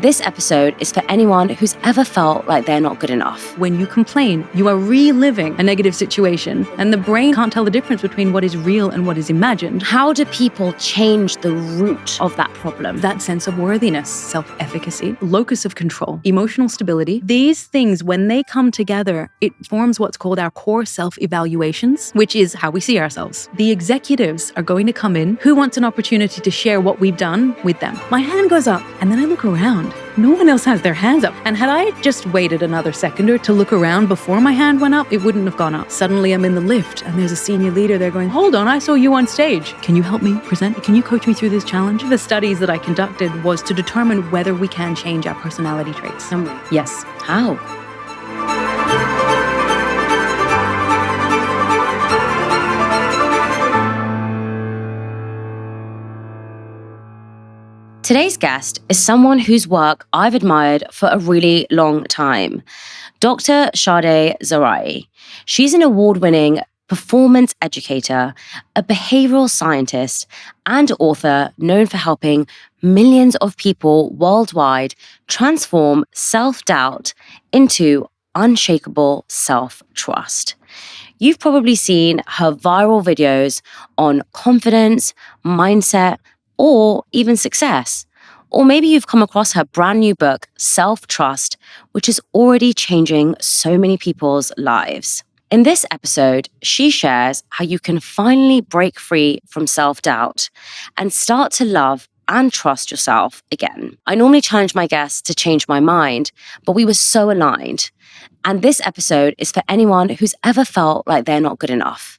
This episode is for anyone who's ever felt like they're not good enough. When you complain, you are reliving a negative situation, and the brain can't tell the difference between what is real and what is imagined. How do people change the root of that problem? That sense of worthiness, self-efficacy, locus of control, emotional stability. These things, when they come together, it forms what's called our core self-evaluations, which is how we see ourselves. The executives are going to come in. Who wants an opportunity to share what we've done with them? My hand goes up, and then I look around. No one else has their hands up. And had I just waited another second or to look around before my hand went up, it wouldn't have gone up. Suddenly I'm in the lift and there's a senior leader there going, hold on, I saw you on stage. Can you help me present? Can you coach me through this challenge? The studies that I conducted was to determine whether we can change our personality traits. Yes. How? Today's guest is someone whose work I've admired for a really long time, Dr. Shadé Zahrai. She's an award-winning performance educator, a behavioural scientist, and author known for helping millions of people worldwide transform self-doubt into unshakable self-trust. You've probably seen her viral videos on confidence, mindset, or even success. Or maybe you've come across her brand new book, Self-Trust, which is already changing so many people's lives. In this episode, she shares how you can finally break free from self-doubt and start to love and trust yourself again. I normally challenge my guests to change my mind, but we were so aligned. And this episode is for anyone who's ever felt like they're not good enough.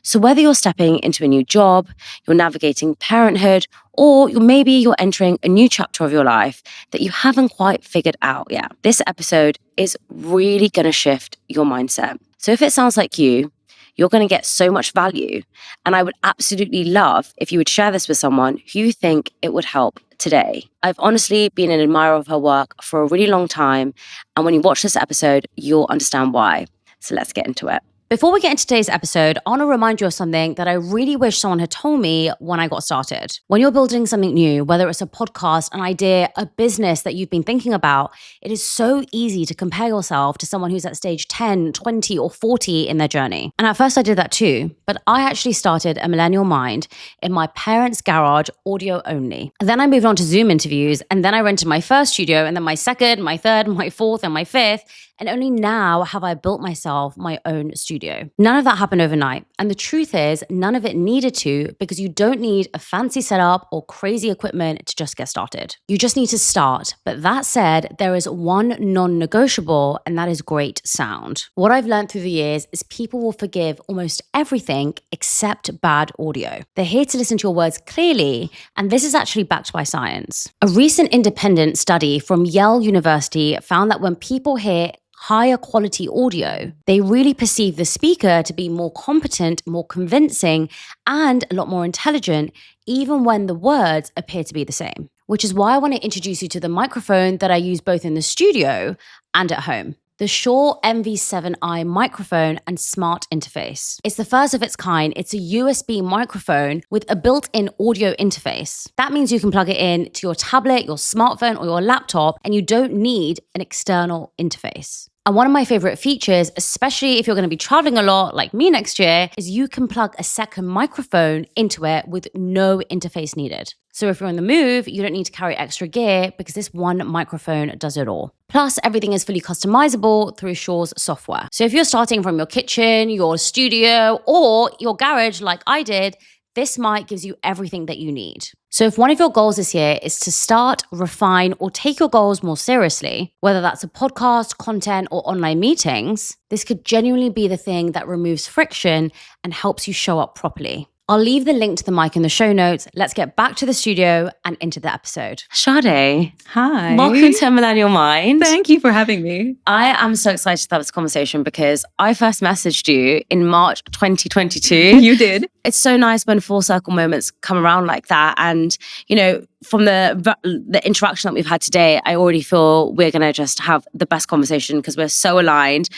So whether you're stepping into a new job, you're navigating parenthood, or maybe you're entering a new chapter of your life that you haven't quite figured out yet, this episode is really going to shift your mindset. So if it sounds like you're going to get so much value. And I would absolutely love if you would share this with someone who you think it would help today. I've honestly been an admirer of her work for a really long time. And when you watch this episode, you'll understand why. So let's get into it. Before we get into today's episode, I want to remind you of something that I really wish someone had told me when I got started. When you're building something new, whether it's a podcast, an idea, a business that you've been thinking about, it is so easy to compare yourself to someone who's at stage 10, 20, or 40 in their journey. And at first I did that too, but I actually started A Millennial Mind in my parents' garage, audio only. And then I moved on to Zoom interviews, and then I rented my first studio, and then my second, my third, my fourth, and my fifth. And only now have I built myself my own studio. None of that happened overnight. And the truth is, none of it needed to, because you don't need a fancy setup or crazy equipment to just get started. You just need to start. But that said, there is one non-negotiable, and that is great sound. What I've learned through the years is people will forgive almost everything except bad audio. They're here to listen to your words clearly, and this is actually backed by science. A recent independent study from Yale University found that when people hear higher quality audio, they really perceive the speaker to be more competent, more convincing, and a lot more intelligent, even when the words appear to be the same. Which is why I want to introduce you to the microphone that I use both in the studio and at home. The Shure MV7i microphone and smart interface. It's the first of its kind. It's a USB microphone with a built-in audio interface. That means you can plug it in to your tablet, your smartphone, or your laptop, and you don't need an external interface. And one of my favorite features, especially if you're going to be traveling a lot like me next year, is you can plug a second microphone into it with no interface needed. So if you're on the move, you don't need to carry extra gear because this one microphone does it all. Plus, everything is fully customizable through Shure's software. So if you're starting from your kitchen, your studio, or your garage like I did, this mic gives you everything that you need. So if one of your goals this year is to start, refine, or take your goals more seriously, whether that's a podcast, content, or online meetings, this could genuinely be the thing that removes friction and helps you show up properly. I'll leave the link to the mic in the show notes. Let's get back to the studio and into the episode. Shadé. Hi. Welcome to A Millennial Mind. Thank you for having me. I am so excited to have this conversation because I first messaged you in March 2022. You did. It's so nice when full circle moments come around like that. And, you know, from the interaction that we've had today, I already feel we're going to just have the best conversation because we're so aligned.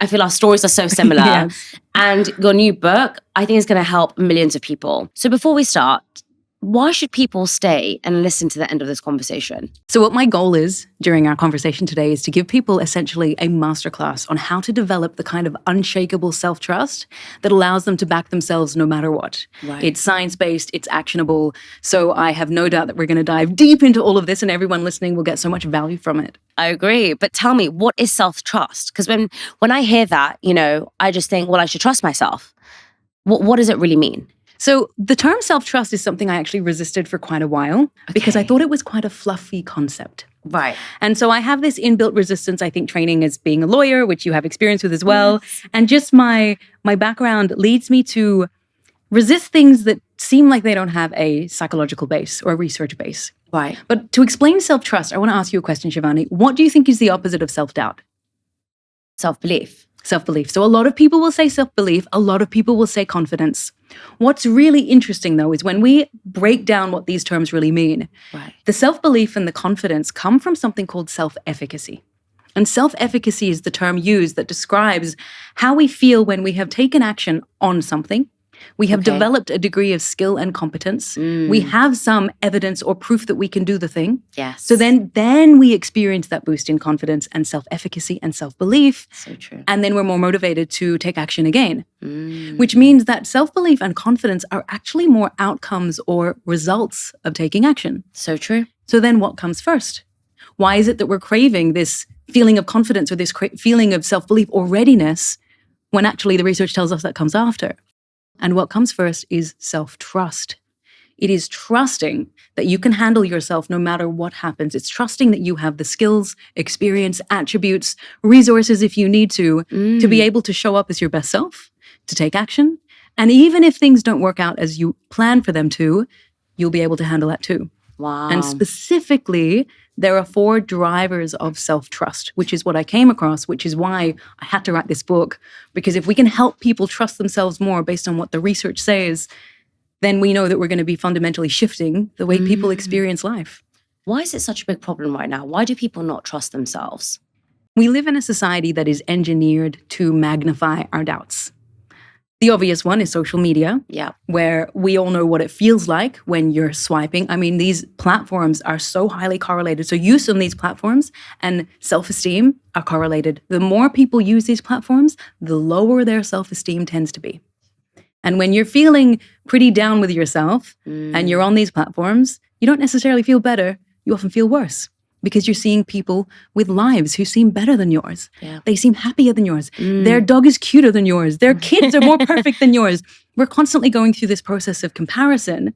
I feel our stories are so similar. Yes. And your new book, I think, is going to help millions of people. So before we start, why should people stay and listen to the end of this conversation? So what my goal is during our conversation today is to give people essentially a masterclass on how to develop the kind of unshakable self-trust that allows them to back themselves no matter what. Right. It's science-based, it's actionable. So I have no doubt that we're going to dive deep into all of this and everyone listening will get so much value from it. I agree. But tell me, what is self-trust? Because when I hear that, I just think, well, I should trust myself. What does it really mean? So the term self-trust is something I actually resisted for quite a while because I thought it was quite a fluffy concept. Right. And so I have this inbuilt resistance, I think, training as being a lawyer, which you have experience with as well. Yes. And just my background leads me to resist things that seem like they don't have a psychological base or a research base. Right. But to explain self-trust, I want to ask you a question, Shivani. What do you think is the opposite of self-doubt? Self-belief. Self-belief. So a lot of people will say self-belief. A lot of people will say confidence. What's really interesting, though, is when we break down what these terms really mean, right, the self-belief and the confidence come from something called self-efficacy. And self-efficacy is the term used that describes how we feel when we have taken action on something. We have developed a degree of skill and competence. We have some evidence or proof that we can do the thing. Yes. So then we experience that boost in confidence and self-efficacy and self-belief. So true. And then we're more motivated to take action again, which means that self-belief and confidence are actually more outcomes or results of taking action. So true. So then what comes first? Why is it that we're craving this feeling of confidence or this feeling of self-belief or readiness when actually the research tells us that comes after? And what comes first is self-trust. It is trusting that you can handle yourself no matter what happens. It's trusting that you have the skills, experience, attributes, resources if you need to be able to show up as your best self, to take action. And even if things don't work out as you plan for them to, you'll be able to handle that too. Wow. And specifically, there are 4 drivers of self-trust, which is what I came across, which is why I had to write this book. Because if we can help people trust themselves more based on what the research says, then we know that we're going to be fundamentally shifting the way people experience life. Why is it such a big problem right now? Why do people not trust themselves? We live in a society that is engineered to magnify our doubts. The obvious one is social media, where we all know what it feels like when you're swiping. I mean, these platforms are so highly correlated. So use on these platforms and self-esteem are correlated. The more people use these platforms, the lower their self-esteem tends to be. And when you're feeling pretty down with yourself and you're on these platforms, you don't necessarily feel better. You often feel worse. Because you're seeing people with lives who seem better than yours. Yeah. They seem happier than yours. Their dog is cuter than yours. Their kids are more perfect than yours. We're constantly going through this process of comparison,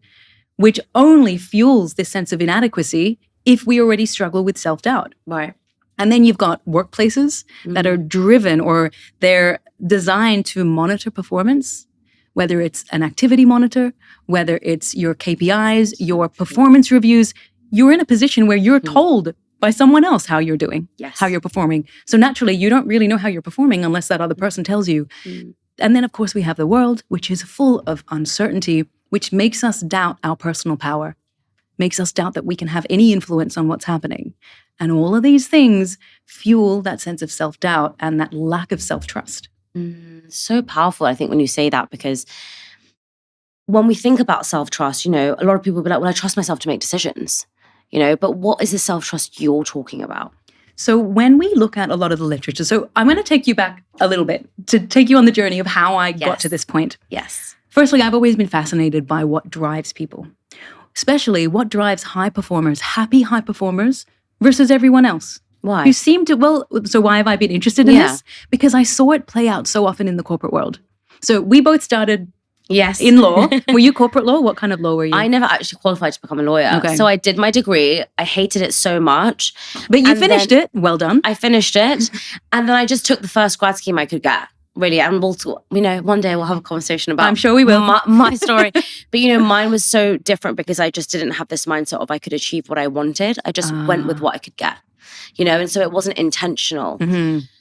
which only fuels this sense of inadequacy if we already struggle with self-doubt. Right. And then you've got workplaces that are driven or they're designed to monitor performance, whether it's an activity monitor, whether it's your KPIs, your performance reviews. You're in a position where you're told by someone else how you're doing, how you're performing. So naturally, you don't really know how you're performing unless that other person tells you. And then, of course, we have the world, which is full of uncertainty, which makes us doubt our personal power, makes us doubt that we can have any influence on what's happening. And all of these things fuel that sense of self-doubt and that lack of self-trust. So powerful, I think, when you say that, because when we think about self-trust, a lot of people will be like, well, I trust myself to make decisions. But what is the self-trust you're talking about? So when we look at a lot of the literature, so I'm going to take you back a little bit to take you on the journey of how I got to this point. Yes. Firstly, I've always been fascinated by what drives people, especially what drives high performers, happy high performers versus everyone else. Why? Who seem to, so why have I been interested in this? Because I saw it play out so often in the corporate world. So we both started in law. Were you corporate law? What kind of law were you? I never actually qualified to become a lawyer. Okay. So I did my degree. I hated it so much. But you finished it. Well done. I finished it. And then I just took the first grad scheme I could get, really. And one day we'll have a conversation about I'm sure we will. my story. But, mine was so different because I just didn't have this mindset of I could achieve what I wanted. I just went with what I could get, and so it wasn't intentional.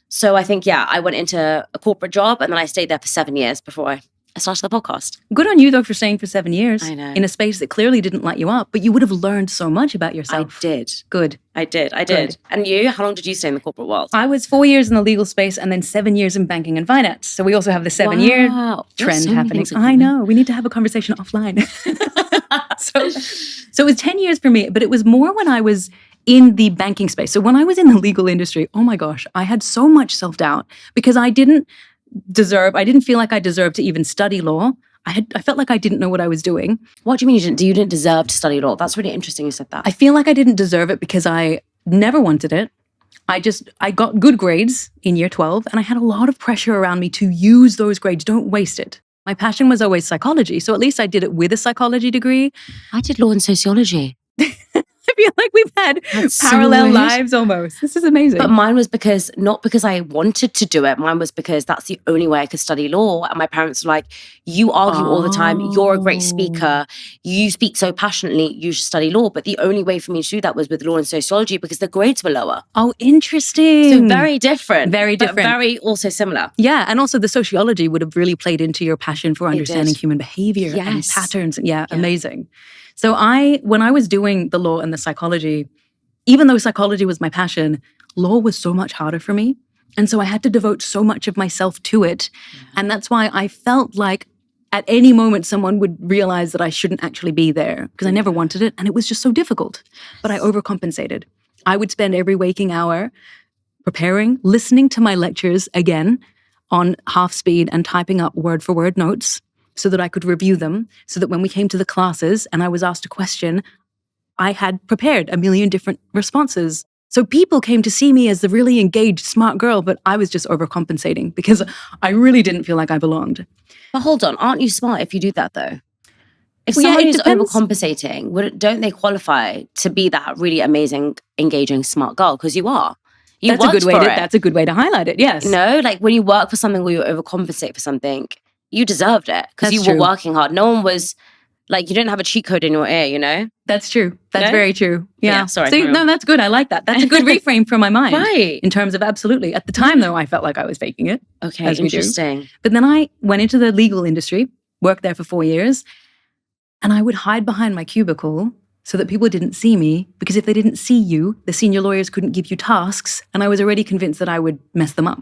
So I think, I went into a corporate job and then I stayed there for 7 years before I started the podcast. Good on you, though, for staying for 7 years. I know. In a space that clearly didn't light you up, but you would have learned so much about yourself. I did. Good. I did. And you? How long did you stay in the corporate world? I was 4 years in the legal space and then 7 years in banking and finance. So we also have the 7-year trend happening. I know. We need to have a conversation offline. So it was 10 years for me, but it was more when I was in the banking space. So when I was in the legal industry, oh my gosh, I had so much self-doubt because I didn't feel like I deserved to even study law. I felt like I didn't know what I was doing. What do you mean you didn't deserve to study law? That's really interesting you said that. I feel like I didn't deserve it because I never wanted it. I got good grades in year 12 and I had a lot of pressure around me to use those grades. Don't waste it. My passion was always psychology. So at least I did it with a psychology degree. I did law and sociology. I feel like we've had parallel lives almost. This is amazing. But mine was not because I wanted to do it. Mine was because that's the only way I could study law. And my parents were like, you argue all the time. You're a great speaker. You speak so passionately. You should study law. But the only way for me to do that was with law and sociology because the grades were lower. Oh, interesting. So very different. Very different. But very also similar. Yeah. And also the sociology would have really played into your passion for understanding human behavior and patterns. Yeah, amazing. So when I was doing the law and the psychology, even though psychology was my passion, law was so much harder for me. And so I had to devote so much of myself to it. Yeah. And that's why I felt like at any moment someone would realize that I shouldn't actually be there because I never wanted it. And it was just so difficult. But I overcompensated. I would spend every waking hour preparing, listening to my lectures again on half speed and typing up word for word notes, so that I could review them, so that when we came to the classes and I was asked a question, I had prepared a million different responses. So people came to see me as the really engaged, smart girl, but I was just overcompensating because I really didn't feel like I belonged. But hold on, aren't you smart if you do that though? If someone is overcompensating, don't they qualify to be that really amazing, engaging, smart girl? Because you are. That's a good way to highlight it, yes. Like when you work for something or you overcompensate for something, you deserved it because you were working hard. No one was like, you didn't have a cheat code in your ear, That's true. That's very true. Yeah. Sorry. So, no, that's good. I like that. That's a good reframe for my mind. Right. In terms of absolutely. At the time, though, I felt like I was faking it. Okay, interesting. But then I went into the legal industry, worked there for 4 years, and I would hide behind my cubicle so that people didn't see me, because if they didn't see you, the senior lawyers couldn't give you tasks, and I was already convinced that I would mess them up.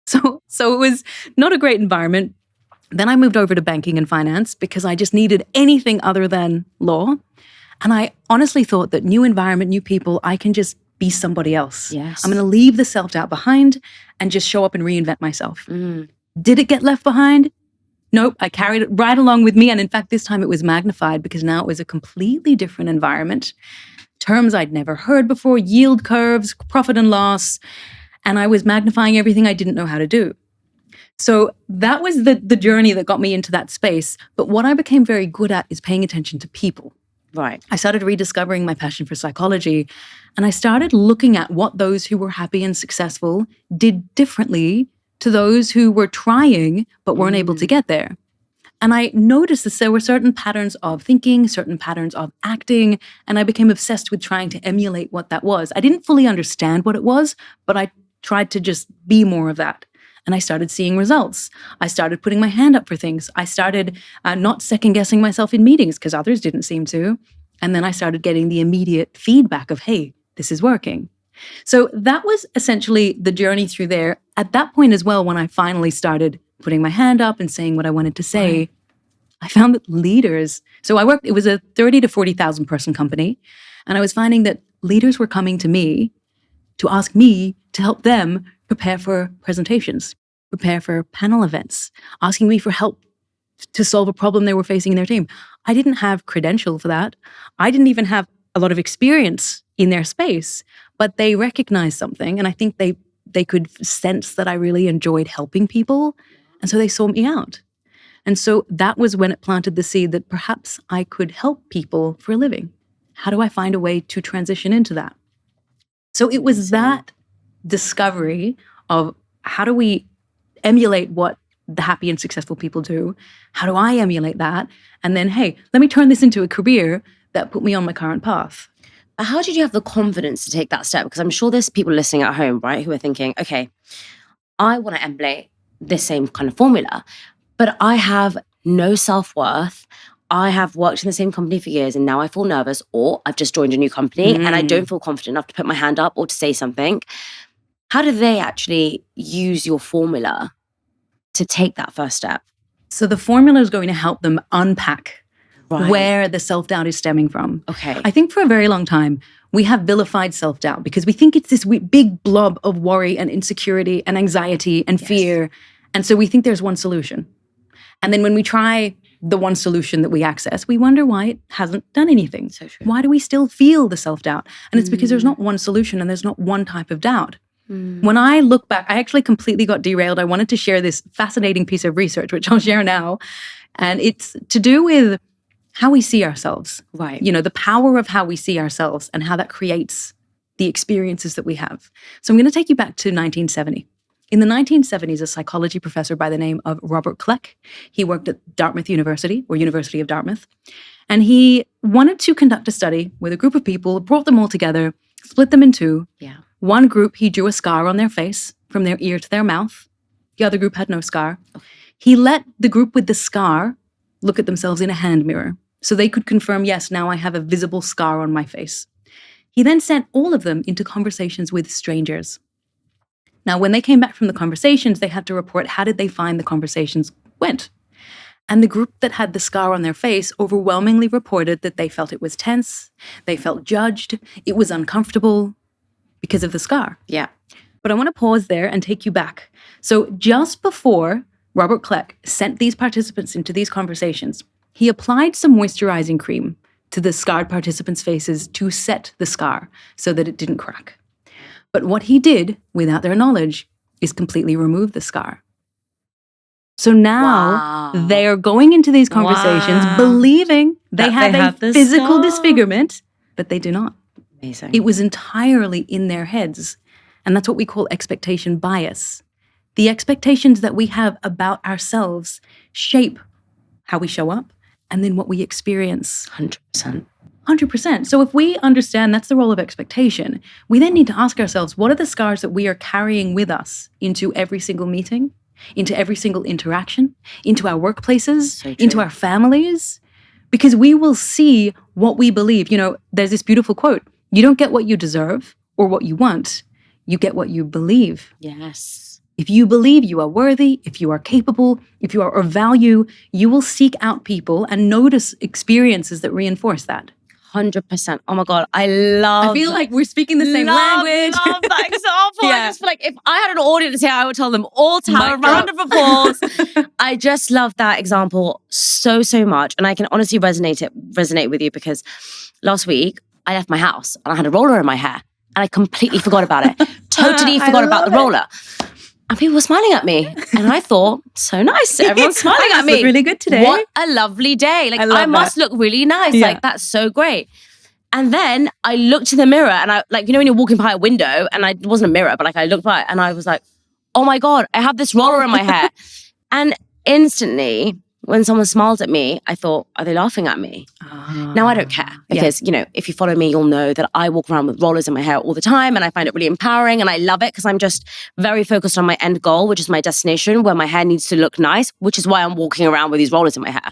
So it was not a great environment. Then I moved over to banking and finance because I just needed anything other than law. And I honestly thought that new environment, new people, I can just be somebody else. Yes. I'm going to leave the self-doubt behind and just show up and reinvent myself. Did it get left behind? Nope. I carried it right along with me. And in fact, this time it was magnified because now it was a completely different environment. Terms I'd never heard before, yield curves, profit and loss. And I was magnifying everything I didn't know how to do. So that was the journey that got me into that space. But what I became very good at is paying attention to people. Right. I started rediscovering my passion for psychology, and I started looking at what those who were happy and successful did differently to those who were trying but weren't able to get there. And I noticed that there were certain patterns of thinking, certain patterns of acting, and I became obsessed with trying to emulate what that was. I didn't fully understand what it was, but I tried to just be more of that. And I started seeing results. I started putting my hand up for things. I started not second-guessing myself in meetings because others didn't seem to. And then I started getting the immediate feedback of, hey, this is working. So that was essentially the journey through there. At that point as well, when I finally started putting my hand up and saying what I wanted to say, right, I found that leaders, it was a 30 to 40,000 person company. And I was finding that leaders were coming to me to ask me to help them prepare for presentations, prepare for panel events, asking me for help to solve a problem they were facing in their team. I didn't have credential for that. I didn't even have a lot of experience in their space, but they recognized something. And I think they could sense that I really enjoyed helping people. And so they sought me out. And so that was when it planted the seed that perhaps I could help people for a living. How do I find a way to transition into that? So it was that discovery of how do we emulate what the happy and successful people do? How do I emulate that? And then, hey, let me turn this into a career that put me on my current path. How did you have the confidence to take that step? Because I'm sure there's people listening at home, right, who are thinking, okay, I want to emulate this same kind of formula, but I have no self-worth. I have worked in the same company for years and now I feel nervous, or I've just joined a new company and I don't feel confident enough to put my hand up or to say something. How do they actually use your formula to take that first step? So the formula is going to help them unpack where the self-doubt is stemming from. Okay. I think for a very long time, we have vilified self-doubt because we think it's this big blob of worry and insecurity and anxiety and fear. And so we think there's one solution. And then when we try the one solution that we access, we wonder why it hasn't done anything. So true. Why do we still feel the self-doubt? And it's because there's not one solution and there's not one type of doubt. When I look back, I actually completely got derailed. I wanted to share this fascinating piece of research, which I'll share now. And it's to do with how we see ourselves. Right. You know, the power of how we see ourselves and how that creates the experiences that we have. So I'm going to take you back to 1970. In the 1970s, a psychology professor by the name of Robert Kleck, he worked at Dartmouth University, or University of Dartmouth, and he wanted to conduct a study with a group of people, brought them all together, split them in two. Yeah. One group, he drew a scar on their face from their ear to their mouth. The other group had no scar. He let the group with the scar look at themselves in a hand mirror so they could confirm, yes, now I have a visible scar on my face. He then sent all of them into conversations with strangers. Now, when they came back from the conversations, they had to report how did they find the conversations went. And the group that had the scar on their face overwhelmingly reported that they felt it was tense, they felt judged, it was uncomfortable because of the scar. Yeah. But I want to pause there and take you back. So just before Robert Kleck sent these participants into these conversations, he applied some moisturizing cream to the scarred participants' faces to set the scar so that it didn't crack. But what he did, without their knowledge, is completely remove the scar. So now they are going into these conversations believing they have a physical disfigurement, but they do not. Amazing. It was entirely in their heads. And that's what we call expectation bias. The expectations that we have about ourselves shape how we show up and then what we experience. 100%. 100%. So if we understand that's the role of expectation, we then need to ask ourselves, what are the scars that we are carrying with us into every single meeting, into every single interaction, into our workplaces, into our families? Because we will see what we believe. You know, there's this beautiful quote, you don't get what you deserve or what you want, you get what you believe. Yes. If you believe you are worthy, if you are capable, if you are of value, you will seek out people and notice experiences that reinforce that. 100%. Oh my God. I feel like we're speaking the same language. I love that example. Yeah. I just feel like if I had an audience here, I would tell them all to have a round of applause. I just love that example so much. And I can honestly resonate with you because last week I left my house and I had a roller in my hair and I completely forgot about it. Totally forgot about the roller. And people were smiling at me. And I thought, so nice. Everyone's smiling at me. Look really good today. What a lovely day. Like, I must look really nice. Yeah. Like, that's so great. And then I looked in the mirror and I, like, you know, when you're walking by a window and it wasn't a mirror, but like I looked by it and I was like, oh my God, I have this roller in my hair. And instantly, when someone smiled at me, I thought, are they laughing at me? Now I don't care because, you know, if you follow me, you'll know that I walk around with rollers in my hair all the time and I find it really empowering and I love it because I'm just very focused on my end goal, which is my destination where my hair needs to look nice, which is why I'm walking around with these rollers in my hair.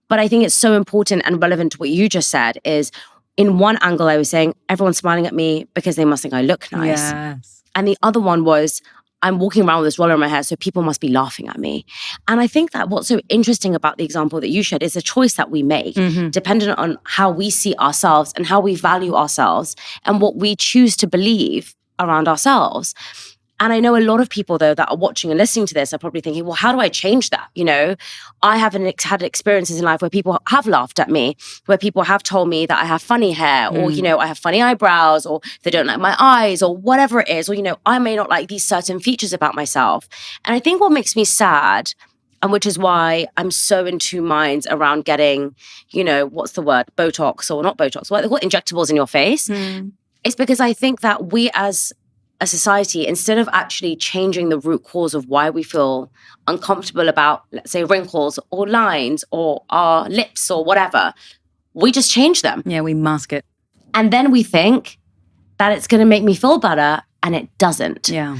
But I think it's so important and relevant to what you just said is in one angle, I was saying, everyone's smiling at me because they must think I look nice. Yes. And the other one was, I'm walking around with this roller in my hair, so people must be laughing at me. And I think that what's so interesting about the example that you shared is a choice that we make, dependent on how we see ourselves and how we value ourselves and what we choose to believe around ourselves. And I know a lot of people, though, that are watching and listening to this are probably thinking, well, how do I change that? You know, I haven't had experiences in life where people have laughed at me, where people have told me that I have funny hair or, you know, I have funny eyebrows or they don't like my eyes or whatever it is. Or, you know, I may not like these certain features about myself. And I think what makes me sad, and which is why I'm so in two minds around getting, you know, what's the word? Botox or not Botox, what injectables in your face. It's because I think that we as a society, instead of actually changing the root cause of why we feel uncomfortable about, let's say, wrinkles or lines or our lips or whatever, we just change them. Yeah, we mask it. And then we think that it's going to make me feel better, and it doesn't. Yeah.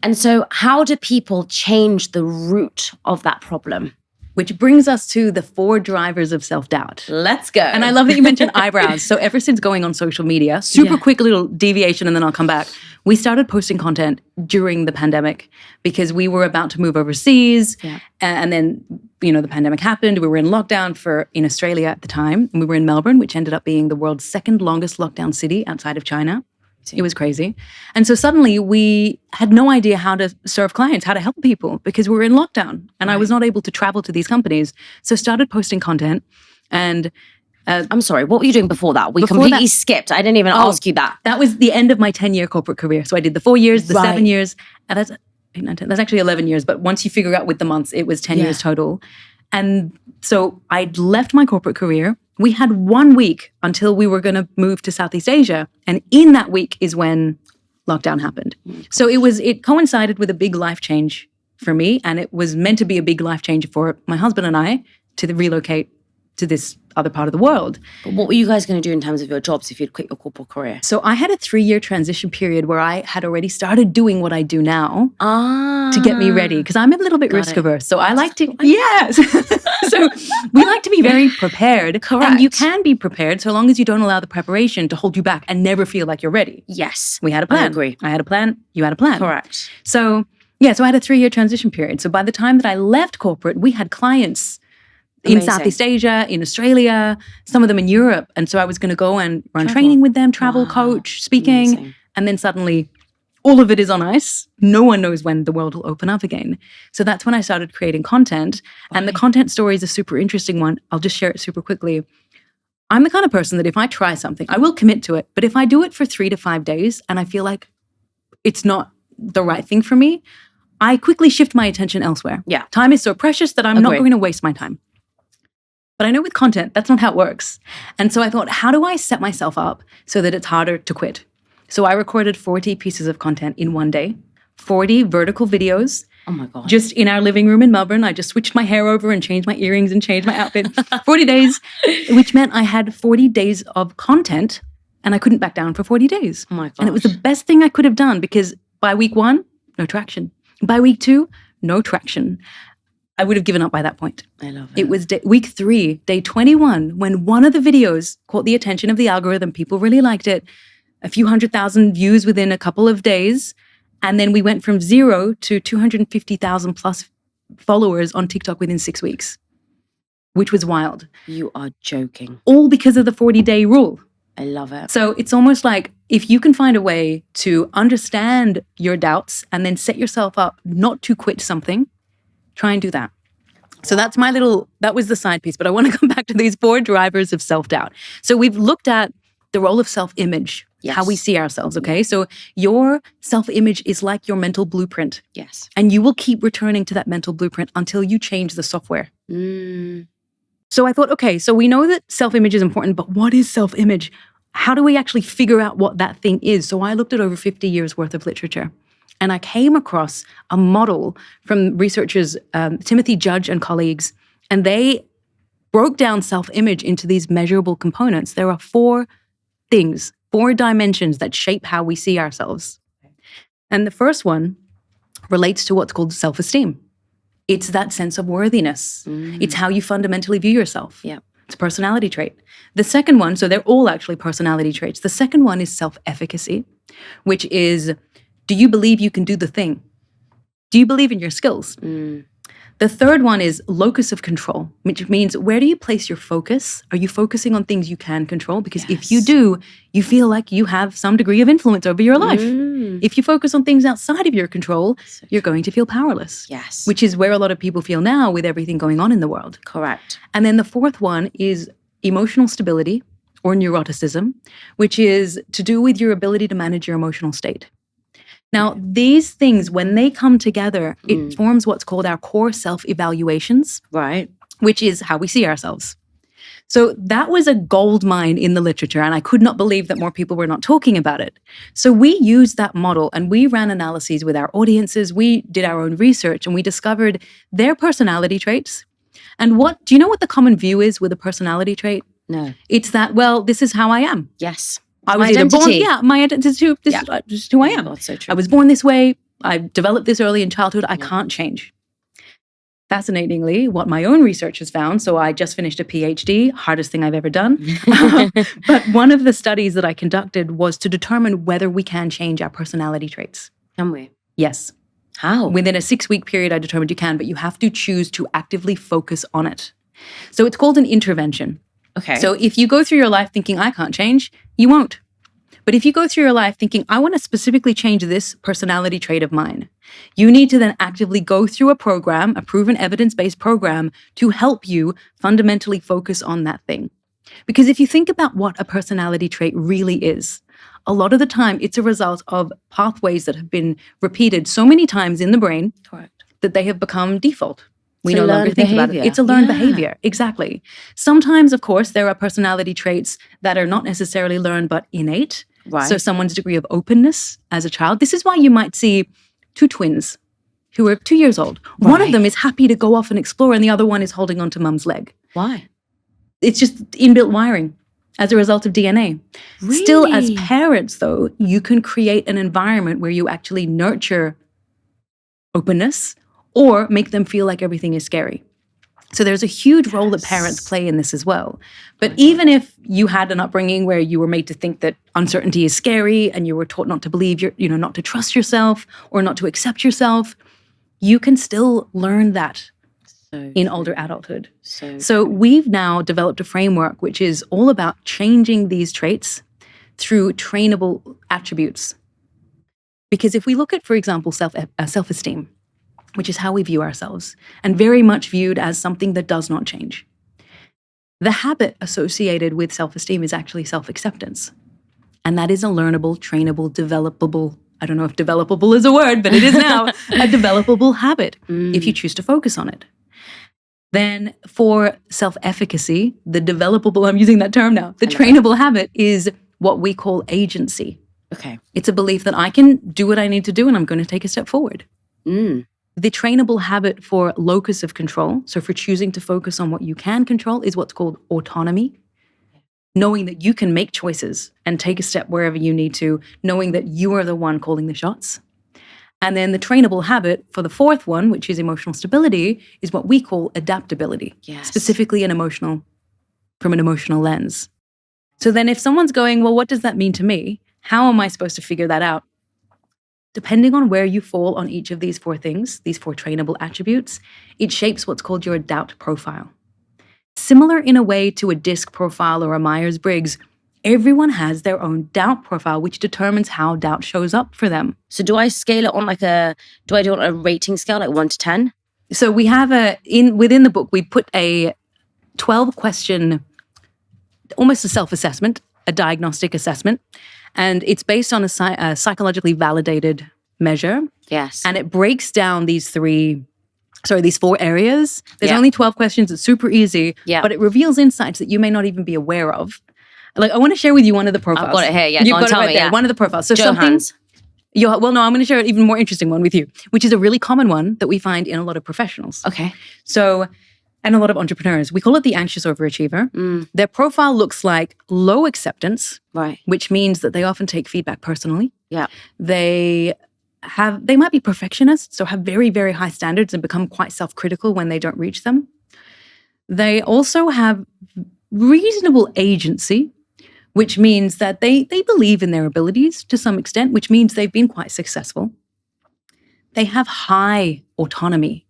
And so how do people change the root of that problem? Which brings us to the 4 drivers of self-doubt. Let's go. And I love that you mentioned eyebrows. So ever since going on social media, super quick little deviation and then I'll come back. We started posting content during the pandemic because we were about to move overseas. And then the pandemic happened. We were in lockdown in Australia at the time. And we were in Melbourne, which ended up being the world's second longest lockdown city outside of China. It was crazy. And so suddenly we had no idea how to serve clients, how to help people because we were in lockdown and I was not able to travel to these companies. So started posting content and I'm sorry, what were you doing before that? We completely skipped. I didn't even ask you that. That was the end of my 10-year corporate career. So I did the 4 years, the 7 years. And that's actually 11 years. But once you figure out with the months, it was 10 years total. And so I'd left my corporate career. We had 1 week until we were going to move to Southeast Asia. And in that week is when lockdown happened. So it coincided with a big life change for me. And it was meant to be a big life change for my husband and I to relocate to this other part of the world. But what were you guys going to do in terms of your jobs if you'd quit your corporate career? So I had a 3-year transition period where I had already started doing what I do now to get me ready because I'm a little bit risk averse. So I like to, So we like to be very prepared. Correct. And you can be prepared so long as you don't allow the preparation to hold you back and never feel like you're ready. Yes. We had a plan. I agree. I had a plan. You had a plan. Correct. So I had a 3-year transition period. So by the time that I left corporate, we had clients in Southeast Asia, in Australia, some of them in Europe. And so I was going to go and run training with them, travel, coach, speaking. Amazing. And then suddenly all of it is on ice. No one knows when the world will open up again. So that's when I started creating content. And the content story is a super interesting one. I'll just share it super quickly. I'm the kind of person that if I try something, I will commit to it. But if I do it for 3 to 5 days and I feel like it's not the right thing for me, I quickly shift my attention elsewhere. Yeah. Time is so precious that I'm not going to waste my time. But I know with content, that's not how it works. And so I thought, how do I set myself up so that it's harder to quit? So I recorded 40 pieces of content in one day, 40 vertical videos. Oh my God. Just in our living room in Melbourne. I just switched my hair over and changed my earrings and changed my outfit. 40 days, which meant I had 40 days of content and I couldn't back down for 40 days. Oh my God. And it was the best thing I could have done because by week 1, no traction. By week 2, no traction. I would have given up by that point. I love it. It was week 3, day 21, when one of the videos caught the attention of the algorithm. People really liked it. A few 100,000 views within a couple of days. And then we went from 0 to 250,000 plus followers on TikTok within 6 weeks, which was wild. You are joking. All because of the 40-day rule. I love it. So it's almost like if you can find a way to understand your doubts and then set yourself up not to quit something, try and do that. So that was the side piece, but I want to come back to these 4 drivers of self-doubt. So we've looked at the role of self-image, how we see ourselves, okay? So your self-image is like your mental blueprint. Yes. And you will keep returning to that mental blueprint until you change the software. So I thought, okay, so we know that self-image is important, but what is self-image? How do we actually figure out what that thing is? So I looked at over 50 years worth of literature. And I came across a model from researchers, Timothy Judge and colleagues, and they broke down self-image into these measurable components. There are 4 things, 4 dimensions that shape how we see ourselves. And the first one relates to what's called self-esteem. It's that sense of worthiness. It's how you fundamentally view yourself. Yeah. It's a personality trait. The second one, so they're all actually personality traits. The second one is self-efficacy, which is, do you believe you can do the thing? Do you believe in your skills? The third one is locus of control, which means where do you place your focus? Are you focusing on things you can control? Because if you do, you feel like you have some degree of influence over your life. If you focus on things outside of your control, you're going to feel powerless. Yes. Which is where a lot of people feel now with everything going on in the world. Correct. And then the fourth one is emotional stability or neuroticism, which is to do with your ability to manage your emotional state. Now, these things, when they come together, it forms what's called our core self-evaluations, right? Which is how we see ourselves. So that was a gold mine in the literature, and I could not believe that more people were not talking about it. So we used that model, and we ran analyses with our audiences. We did our own research, and we discovered their personality traits. And do you know what the common view is with a personality trait? No. It's that, well, this is how I am. Yes. I was either born, my identity, this is who I am. That's so true. I was born this way. I developed this early in childhood. I can't change. Fascinatingly, what my own research has found, so I just finished a PhD, hardest thing I've ever done. But one of the studies that I conducted was to determine whether we can change our personality traits. Can we? Yes. How? Within a 6-week period, I determined you can, but you have to choose to actively focus on it. So it's called an intervention. Okay. So if you go through your life thinking, I can't change, you won't. But if you go through your life thinking, I want to specifically change this personality trait of mine, you need to then actively go through a program, a proven evidence-based program, to help you fundamentally focus on that thing. Because if you think about what a personality trait really is, a lot of the time it's a result of pathways that have been repeated so many times in the brain that they have become default. We no longer think about it. It's a learned behavior. Exactly. Sometimes, of course, there are personality traits that are not necessarily learned but innate. Right. So someone's degree of openness as a child. This is why you might see two twins who are 2 years old. Right. One of them is happy to go off and explore and the other one is holding onto mum's leg. Why? It's just inbuilt wiring as a result of DNA. Really? Still, as parents, though, you can create an environment where you actually nurture openness or make them feel like everything is scary. So there's a huge role that parents play in this as well. But even if you had an upbringing where you were made to think that uncertainty is scary and you were taught not to believe, not to trust yourself or not to accept yourself, you can still learn that in older adulthood. So we've now developed a framework which is all about changing these traits through trainable attributes. Because if we look at, for example, self-esteem, which is how we view ourselves, and very much viewed as something that does not change. The habit associated with self-esteem is actually self-acceptance. And that is a learnable, trainable, developable, I don't know if developable is a word, but it is now, a developable habit if you choose to focus on it. Then for self-efficacy, the developable, I'm using that term now, the trainable habit is what we call agency. Okay. It's a belief that I can do what I need to do and I'm going to take a step forward. The trainable habit for locus of control, so for choosing to focus on what you can control, is what's called autonomy. Knowing that you can make choices and take a step wherever you need to, knowing that you are the one calling the shots. And then the trainable habit for the fourth one, which is emotional stability, is what we call adaptability, specifically from an emotional lens. So then if someone's going, well, what does that mean to me? How am I supposed to figure that out? Depending on where you fall on each of these four things, these four trainable attributes, it shapes what's called your doubt profile. Similar in a way to a DISC profile or a Myers-Briggs, everyone has their own doubt profile, which determines how doubt shows up for them. So do I scale it on do I do it on a rating scale, like 1 to 10? So we have within the book, we put a 12-question, almost a self-assessment, a diagnostic assessment. And it's based on a psychologically validated measure. Yes. And it breaks down these 4 areas. There's only 12 questions. It's super easy. Yeah. But it reveals insights that you may not even be aware of. Like, I want to share with you one of the profiles. I've got it here. Yeah, You've got it right there. One of the profiles. So I'm going to share an even more interesting one with you, which is a really common one that we find in a lot of professionals. Okay. So, and a lot of entrepreneurs. We call it the anxious overachiever. Their profile looks like low acceptance, right? Which means that they often take feedback personally. Yeah. They might be perfectionists, so have very, very high standards and become quite self-critical when they don't reach them. They also have reasonable agency, which means that they believe in their abilities to some extent, which means they've been quite successful. They have high autonomy.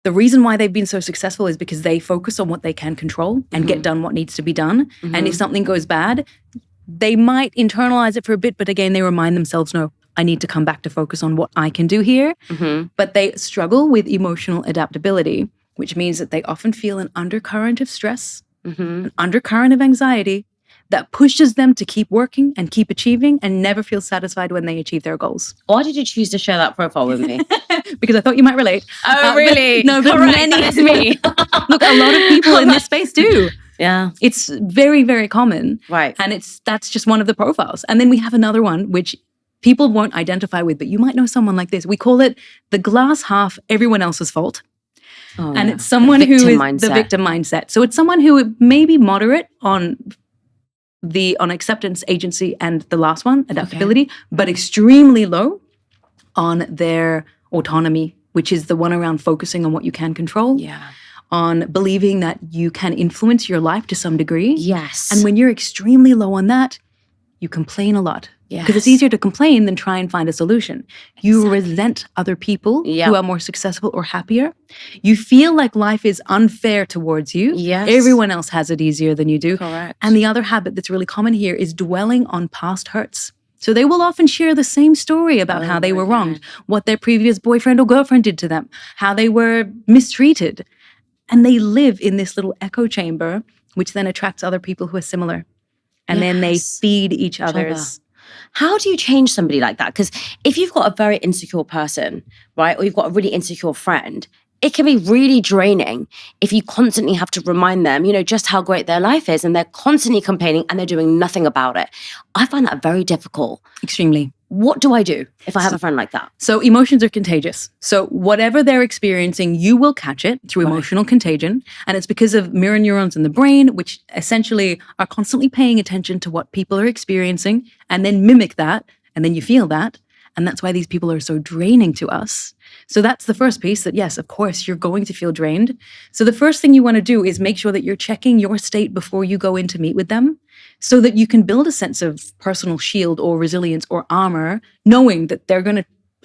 The reason why they've been so successful is because they focus on what they can control and get done what needs to be done. And if something goes bad, they might internalize it for a bit, but again, they remind themselves, no, I need to come back to focus on what I can do here. But they struggle with emotional adaptability, which means that they often feel an undercurrent of stress, an undercurrent of anxiety that pushes them to keep working and keep achieving and never feel satisfied when they achieve their goals. Why did you choose to share that profile with me? Because I thought you might relate. Oh, really? But many is me. Look, a lot of people in this space do. Yeah. It's very, very common. Right. And that's just one of the profiles. And then we have another one, which people won't identify with, but you might know someone like this. We call it the glass half, everyone else's fault. Oh, and it's someone who is the victim mindset. So it's someone who may be moderate on acceptance, agency, and the last one, adaptability, but extremely low on their autonomy, which is the one around focusing on what you can control. Yeah. On believing that you can influence your life to some degree. Yes. And when you're extremely low on that, you complain a lot. Because it's easier to complain than try and find a solution. You resent other people Yeah. who are more successful or happier. You feel like life is unfair towards you. Yes. Everyone else has it easier than you do. Correct. And the other habit that's really common here is dwelling on past hurts. So they will often share the same story about how they were wronged, what their previous boyfriend or girlfriend did to them, how they were mistreated. And they live in this little echo chamber, which then attracts other people who are similar. And then they feed each other's. How do you change somebody like that? Because if you've got a very insecure person, right, or you've got a really insecure friend, it can be really draining if you constantly have to remind them, just how great their life is, and they're constantly complaining and they're doing nothing about it. I find that very difficult. Extremely. What do I do if I have a friend like that? So emotions are contagious. So whatever they're experiencing, you will catch it through emotional contagion. And it's because of mirror neurons in the brain, which essentially are constantly paying attention to what people are experiencing and then mimic that. And then you feel that. And that's why these people are so draining to us. So that's the first piece, that yes, of course, you're going to feel drained. So the first thing you want to do is make sure that you're checking your state before you go in to meet with them, so that you can build a sense of personal shield or resilience or armor, knowing that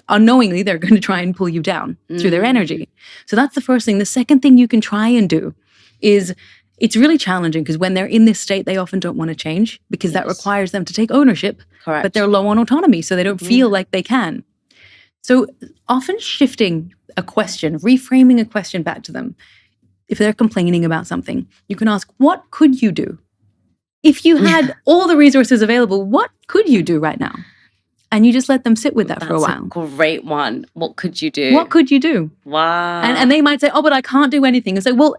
unknowingly, they're going to try and pull you down through their energy. So that's the first thing. The second thing you can try and do is, it's really challenging because when they're in this state, they often don't want to change because that requires them to take ownership. Correct. But they're low on autonomy, so they don't feel like they can. So often shifting a question, reframing a question back to them. If they're complaining about something, you can ask, what could you do? If you had all the resources available, what could you do right now? And you just let them sit with that for a while. That's a great one. What could you do? What could you do? Wow. And they might say, oh, but I can't do anything. It's like, well,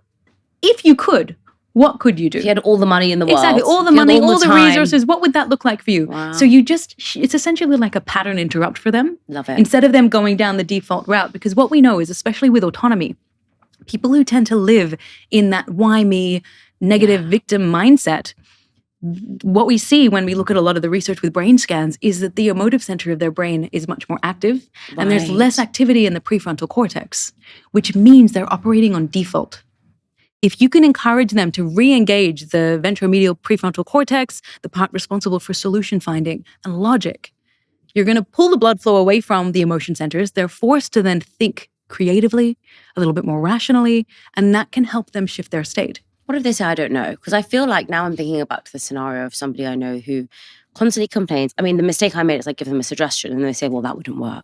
if you could, what could you do? If you had all the money in the world. Exactly. All the money, all the time. resources. What would that look like for you? Wow. So it's essentially like a pattern interrupt for them. Love it. Instead of them going down the default route. Because what we know is, especially with autonomy, people who tend to live in that why me, negative victim mindset, what we see when we look at a lot of the research with brain scans is that the emotive center of their brain is much more active. And there's less activity in the prefrontal cortex, which means they're operating on default. If you can encourage them to re-engage the ventromedial prefrontal cortex, the part responsible for solution finding and logic, you're going to pull the blood flow away from the emotion centers. They're forced to then think creatively, a little bit more rationally, and that can help them shift their state. What if they say, I don't know? Because I feel like now I'm thinking about the scenario of somebody I know who constantly complains. I mean, the mistake I made is I give them a suggestion and they say, well, that wouldn't work.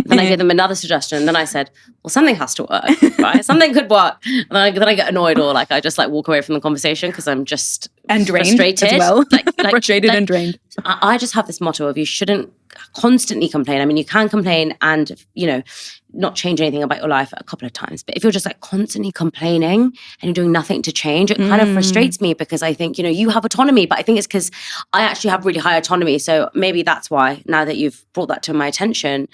Then I give them another suggestion. And then I said, well, something has to work, right? Something could work. And then I get annoyed, or I just walk away from the conversation because I'm just and drained frustrated. as well. Frustrated and drained. I just have this motto of, you shouldn't constantly complain. I mean, you can complain and, not change anything about your life a couple of times. But if you're just constantly complaining and you're doing nothing to change, it kind of frustrates me, because I think, you have autonomy, but I think it's because I actually have really high autonomy. So maybe that's why, now that you've brought that to my attention,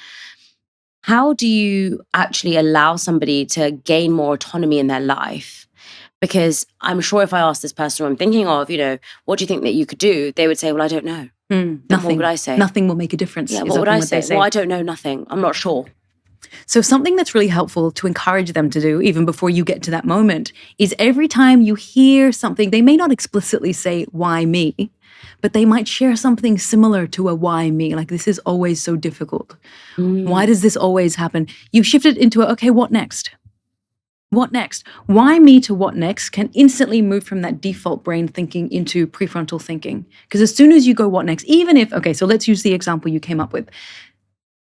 how do you actually allow somebody to gain more autonomy in their life? Because I'm sure if I asked this person who I'm thinking of, what do you think that you could do? They would say, well, I don't know. Nothing. What would I say? Nothing will make a difference. Yeah, what would I say? Well, I don't know, nothing. I'm not sure. So something that's really helpful to encourage them to do, even before you get to that moment, is every time you hear something, they may not explicitly say, why me? But they might share something similar to a why me, like, this is always so difficult. Why does this always happen? You shift it into okay, what next? What next? Why me to what next can instantly move from that default brain thinking into prefrontal thinking. Because as soon as you go what next, even if, okay, so let's use the example you came up with.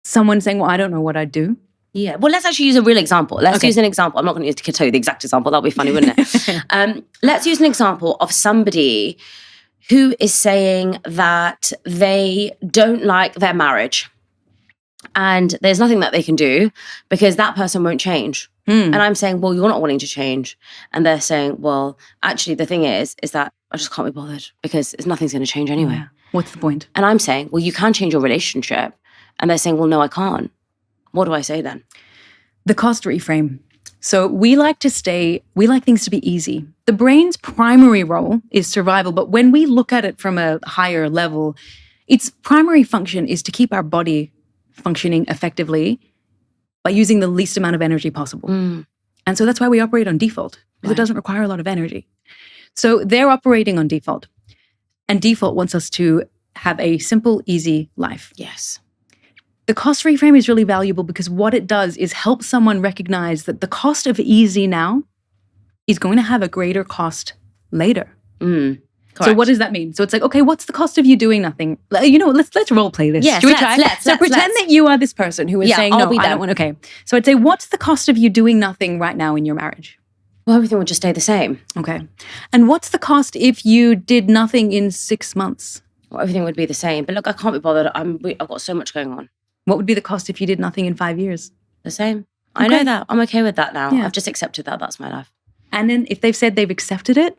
Someone saying, well, I don't know what I'd do. Yeah. Well, let's actually use a real example. Let's use an example. I'm not going to tell you the exact example. That'll be funny, wouldn't it? Let's use an example of somebody who is saying that they don't like their marriage and there's nothing that they can do because that person won't change. And I'm saying, well, you're not willing to change. And they're saying, well, actually, the thing is that I just can't be bothered because nothing's going to change anyway. Yeah. What's the point? And I'm saying, well, you can change your relationship. And they're saying, well, no, I can't. What do I say then? The cost reframe. So we like things to be easy. The brain's primary role is survival, but when we look at it from a higher level, its primary function is to keep our body functioning effectively by using the least amount of energy possible. And so that's why we operate on default, because it doesn't require a lot of energy. So they're operating on default. And default wants us to have a simple, easy life. Yes. The cost reframe is really valuable because what it does is help someone recognize that the cost of easy now is going to have a greater cost later. So what does that mean? So it's like, okay, what's the cost of you doing nothing? Let's role play this. Yes, Should we try? So pretend that you are this person who is saying, no, I don't want, okay. So I'd say, what's the cost of you doing nothing right now in your marriage? Well, everything would just stay the same. Okay. And what's the cost if you did nothing in 6 months? Well, everything would be the same. But look, I can't be bothered. I've got so much going on. What would be the cost if you did nothing in 5 years? The same. Okay. I know that. I'm okay with that now. Yeah. I've just accepted that. That's my life. And then if they've said they've accepted it,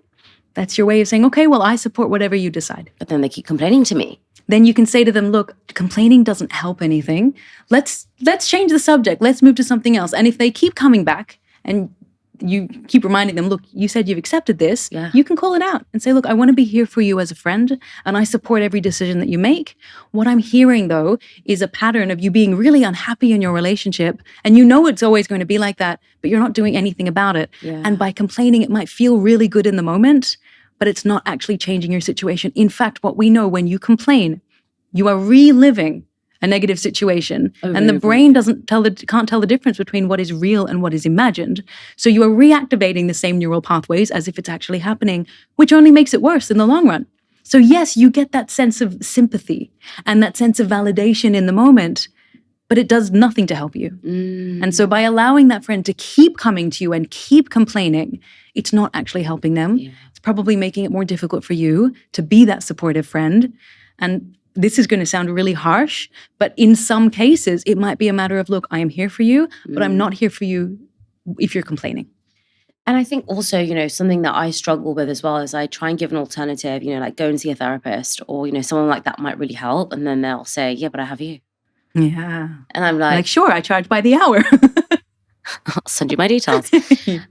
that's your way of saying, okay, well, I support whatever you decide. But then they keep complaining to me. Then you can say to them, look, complaining doesn't help anything. Let's change the subject. Let's move to something else. And if they keep coming back and you keep reminding them, look, you said you've accepted this, you can call it out and say, look, I want to be here for you as a friend and I support every decision that you make. What I'm hearing, though, is a pattern of you being really unhappy in your relationship and you know it's always going to be like that, but you're not doing anything about it. Yeah. And by complaining, it might feel really good in the moment, but it's not actually changing your situation. In fact, what we know when you complain, you are reliving a negative situation, and the brain can't tell the difference between what is real and what is imagined. So you are reactivating the same neural pathways as if it's actually happening, which only makes it worse in the long run. So yes, you get that sense of sympathy and that sense of validation in the moment, but it does nothing to help you. And so by allowing that friend to keep coming to you and keep complaining, it's not actually helping them. Yeah. It's probably making it more difficult for you to be that supportive friend. And this is going to sound really harsh, but in some cases, it might be a matter of, look, I am here for you, but I'm not here for you if you're complaining. And I think also, something that I struggle with as well is I try and give an alternative, like go and see a therapist or, someone like that might really help. And then they'll say, yeah, but I have you. Yeah. And I'm like, sure, I charge by the hour. I'll send you my details.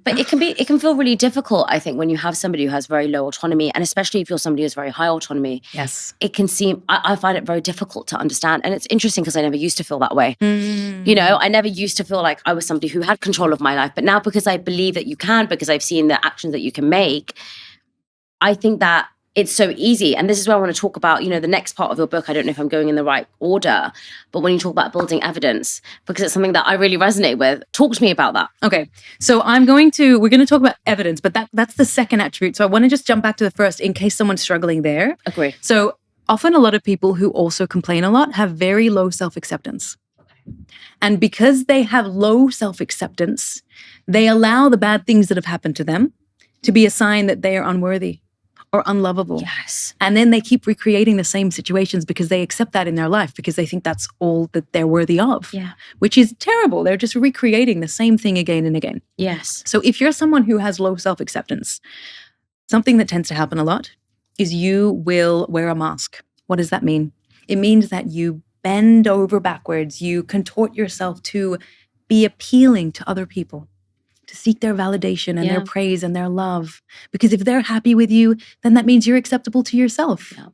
But it can feel really difficult, I think, when you have somebody who has very low autonomy, and especially if you're somebody who has very high autonomy. Yes. It can seem, I find it very difficult to understand. And it's interesting because I never used to feel that way. I never used to feel like I was somebody who had control of my life. But now because I believe that you can, because I've seen the actions that you can make, I think that it's so easy. And this is where I want to talk about, the next part of your book. I don't know if I'm going in the right order, but when you talk about building evidence, because it's something that I really resonate with. Talk to me about that. Okay. So we're going to talk about evidence, but that's the second attribute. So I want to just jump back to the first in case someone's struggling there. Agree. So often a lot of people who also complain a lot have very low self-acceptance. And because they have low self-acceptance, they allow the bad things that have happened to them to be a sign that they are unworthy or unlovable. Yes. And then they keep recreating the same situations because they accept that in their life because they think that's all that they're worthy of. Yeah. Which is terrible. They're just recreating the same thing again and again. Yes. So if you're someone who has low self-acceptance, something that tends to happen a lot is you will wear a mask. What does that mean? It means that you bend over backwards, you contort yourself to be appealing to other people, to seek their validation and their praise and their love. Because if they're happy with you, then that means you're acceptable to yourself. Yeah.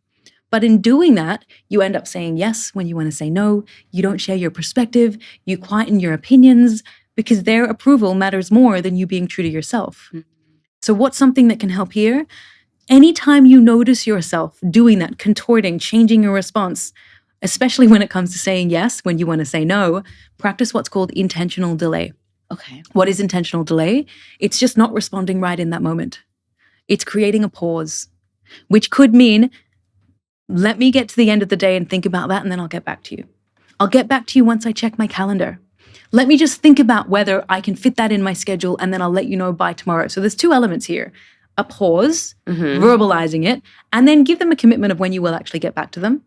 But in doing that, you end up saying yes when you want to say no. You don't share your perspective. You quieten your opinions because their approval matters more than you being true to yourself. Mm-hmm. So what's something that can help here? Anytime you notice yourself doing that, contorting, changing your response, especially when it comes to saying yes when you want to say no, practice what's called intentional delay. Okay. What is intentional delay? It's just not responding right in that moment. It's creating a pause, which could mean, let me get to the end of the day and think about that, and then I'll get back to you. I'll get back to you once I check my calendar. Let me just think about whether I can fit that in my schedule, and then I'll let you know by tomorrow. So there's two elements here. A pause, verbalizing it, and then give them a commitment of when you will actually get back to them.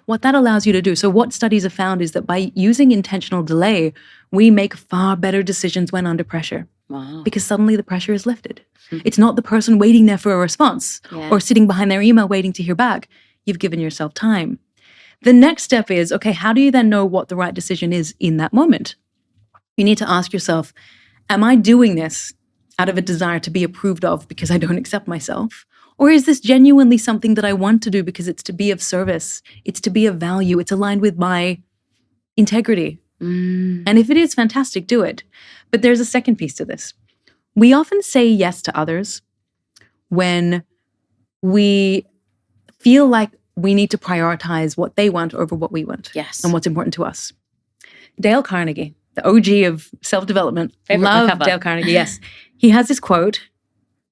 What that allows you to do, so what studies have found is that by using intentional delay, we make far better decisions when under pressure. Wow. Because suddenly the pressure is lifted. Mm-hmm. It's not the person waiting there for a response or sitting behind their email waiting to hear back. You've given yourself time. The next step is, okay, how do you then know what the right decision is in that moment? You need to ask yourself, am I doing this out of a desire to be approved of because I don't accept myself? Or is this genuinely something that I want to do because it's to be of service, it's to be of value, it's aligned with my integrity? And if it is, fantastic, do it. But there's a second piece to this. We often say yes to others when we feel like we need to prioritize what they want over what we want. Yes. And what's important to us. Dale Carnegie, the OG of self-development. Love Dale Carnegie, yes. He has this quote.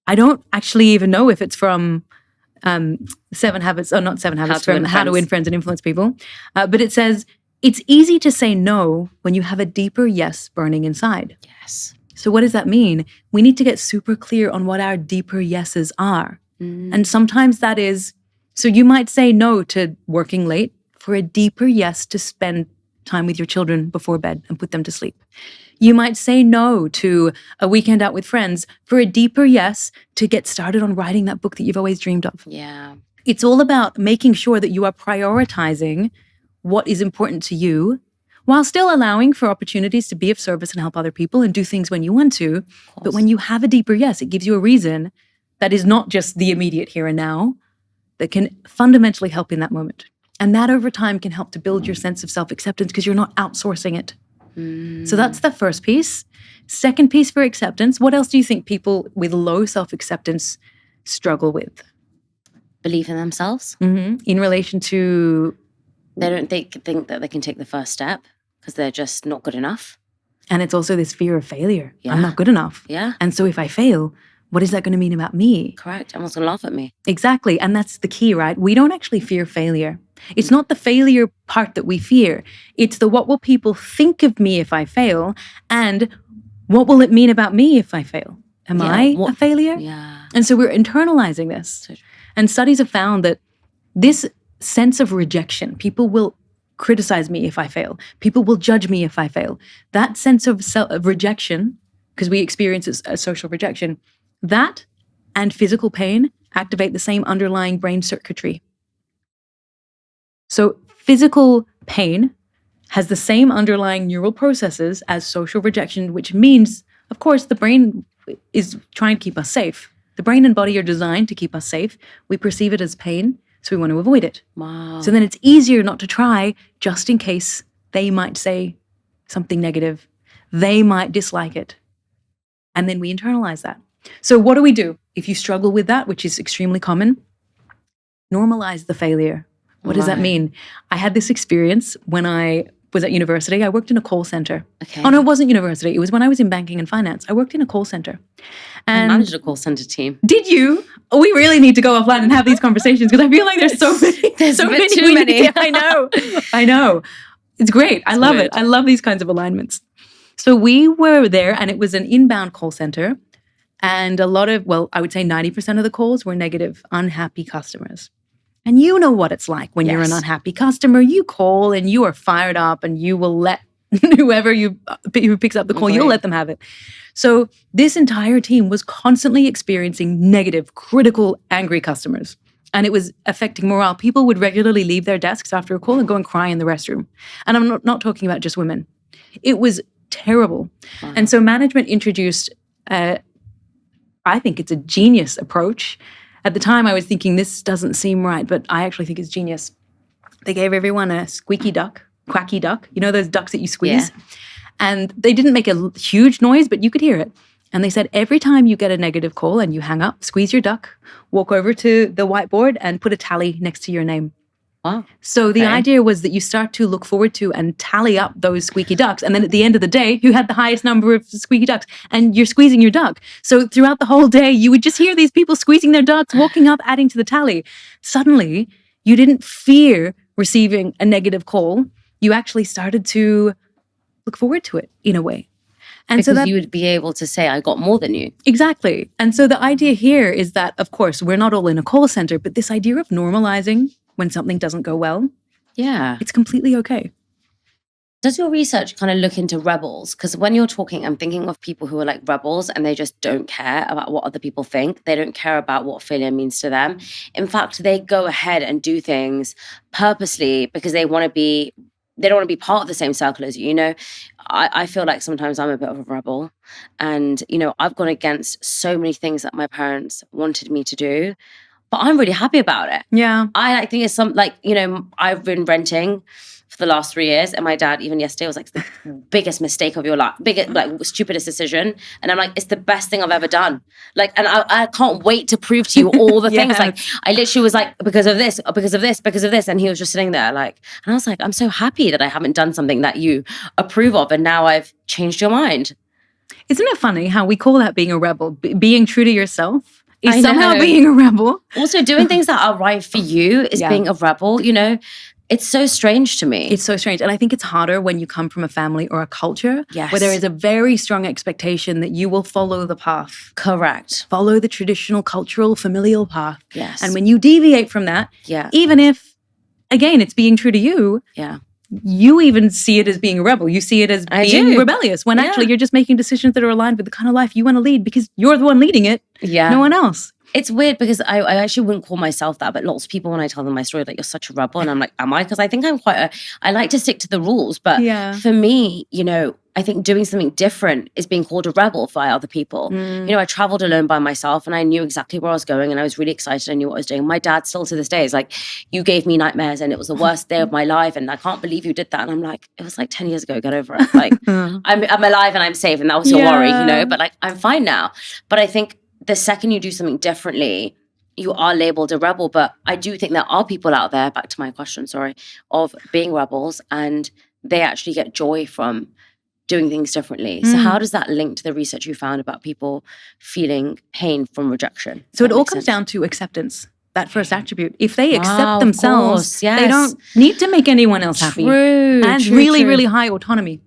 I don't actually even know if it's from Seven Habits, or not Seven Habits, from How to Win Friends and Influence People. But it says, it's easy to say no when you have a deeper yes burning inside. Yes. So what does that mean? We need to get super clear on what our deeper yeses are. And sometimes that is, so you might say no to working late for a deeper yes to spend time with your children before bed and put them to sleep. You might say no to a weekend out with friends for a deeper yes to get started on writing that book that you've always dreamed of. Yeah. It's all about making sure that you are prioritizing what is important to you while still allowing for opportunities to be of service and help other people and do things when you want to. But when you have a deeper yes, it gives you a reason that is not just the immediate here and now, that can fundamentally help in that moment. And that over time can help to build your sense of self-acceptance because you're not outsourcing it. So that's the first piece. Second piece for acceptance, what else do you think people with low self-acceptance struggle with? Believe in themselves. In relation to... They don't think that they can take the first step because they're just not good enough. And it's also this fear of failure. Yeah. I'm not good enough. Yeah. And so if I fail, what is that going to mean about me? Correct. Everyone's going to laugh at me. Exactly. And that's the key, right? We don't actually fear failure. It's not the failure part that we fear. It's the what will people think of me if I fail, and what will it mean about me if I fail? Am I a failure? Yeah. And so we're internalizing this. And studies have found that this sense of rejection, people will criticize me if I fail. People will judge me if I fail. That sense of rejection, because we experience a social rejection, that and physical pain activate the same underlying brain circuitry. So physical pain has the same underlying neural processes as social rejection, which means, of course, the brain is trying to keep us safe. The brain and body are designed to keep us safe. We perceive it as pain, so we want to avoid it. Wow. So then it's easier not to try just in case they might say something negative. They might dislike it. And then we internalize that. So what do we do? If you struggle with that, which is extremely common, normalize the failure. What does that mean? I had this experience when I was at university. I worked in a call center. Okay. Oh, no, it wasn't university. It was when I was in banking and finance. I worked in a call center. And I managed a call center team. Did you? Oh, we really need to go offline and have these conversations because I feel like there's so many. There's so many. Too many. I know. It's great. I love it. I love these kinds of alignments. So we were there and it was an inbound call center. And a lot of, well, I would say 90% of the calls were negative, unhappy customers. And you know what it's like when you're an unhappy customer. You call and you are fired up and you will let who picks up the call, you'll let them have it. So this entire team was constantly experiencing negative, critical, angry customers. And it was affecting morale. People would regularly leave their desks after a call and go and cry in the restroom. And I'm not talking about just women. It was terrible. Wow. And so management introduced, I think it's a genius approach. At the time, I was thinking, this doesn't seem right, but I actually think it's genius. They gave everyone a squeaky duck, quacky duck. You know those ducks that you squeeze? Yeah. And they didn't make a huge noise, but you could hear it. And they said, every time you get a negative call and you hang up, squeeze your duck, walk over to the whiteboard and put a tally next to your name. Wow. So the idea was that you start to look forward to and tally up those squeaky ducks. And then at the end of the day, who had the highest number of squeaky ducks? And you're squeezing your duck. So throughout the whole day, you would just hear these people squeezing their ducks, walking up, adding to the tally. Suddenly, you didn't fear receiving a negative call. You actually started to look forward to it in a way. And because so you would be able to say, I got more than you. Exactly. And so the idea here is that, of course, we're not all in a call center, but this idea of normalizing when something doesn't go well, it's completely okay. Does your research kind of look into rebels? Because when you're talking, I'm thinking of people who are like rebels and they just don't care about what other people think. They don't care about what failure means to them. In fact, they go ahead and do things purposely because they don't want to be part of the same circle as you. You know, I feel like sometimes I'm a bit of a rebel. And, you know, I've gone against so many things that my parents wanted me to do. but I'm really happy about it. Yeah. I think it's I've been renting for the last 3 years, and my dad even yesterday was like, the biggest mistake of your life, stupidest decision. And I'm like, it's the best thing I've ever done. Like, and I can't wait to prove to you all the things. Like, I literally was like, because of this, because of this, because of this. And he was just sitting there like, and I was like, I'm so happy that I haven't done something that you approve of. And now I've changed your mind. Isn't it funny how we call that being a rebel? Being true to yourself is somehow being a rebel. Also, doing things that are right for you is being a rebel, It's so strange to me. It's so strange. And I think it's harder when you come from a family or a culture where there is a very strong expectation that you will follow the path. Correct. Follow the traditional, cultural, familial path. Yes. And when you deviate from that, even if, again, it's being true to you, you even see it as being a rebel. You see it as being rebellious when actually you're just making decisions that are aligned with the kind of life you want to lead because you're the one leading it, no one else. It's weird because I actually wouldn't call myself that, but lots of people, when I tell them my story, like, you're such a rebel. And I'm like, am I? Because I think I'm I like to stick to the rules. But for me, I think doing something different is being called a rebel by other people. I traveled alone by myself and I knew exactly where I was going and I was really excited. I knew what I was doing. My dad still to this day is like, you gave me nightmares and it was the worst day of my life and I can't believe you did that. And I'm like, it was like 10 years ago, get over it. Like, I'm alive and I'm safe and that was your worry, but like, I'm fine now. But I think the second you do something differently, you are labeled a rebel. But I do think there are people out there, back to my question, of being rebels, and they actually get joy from doing things differently. So how does that link to the research you found about people feeling pain from rejection? So it all comes down to acceptance, that first attribute. If they accept themselves, they don't need to make anyone else happy. And really high autonomy.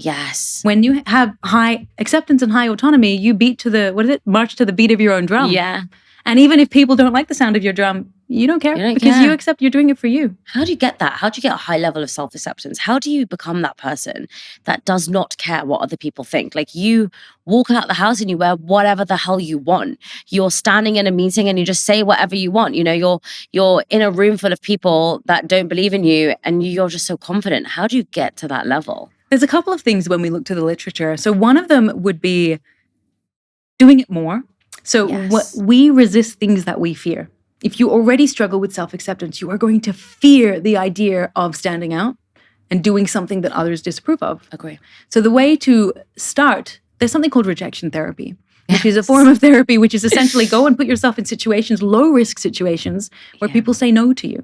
Yes. When you have high acceptance and high autonomy, you march to the beat of your own drum. Yeah. And even if people don't like the sound of your drum, you don't care because you accept you're doing it for you. How do you get that? How do you get a high level of self-acceptance? How do you become that person that does not care what other people think? Like, you walk out the house and you wear whatever the hell you want. You're standing in a meeting and you just say whatever you want. You're in a room full of people that don't believe in you and you're just so confident. How do you get to that level? There's a couple of things when we look to the literature. So one of them would be doing it more. So we resist things that we fear. If you already struggle with self-acceptance, you are going to fear the idea of standing out and doing something that others disapprove of. Agree. So the way to start, there's something called rejection therapy, which is a form of therapy, which is essentially go and put yourself in situations, low-risk situations, where people say no to you.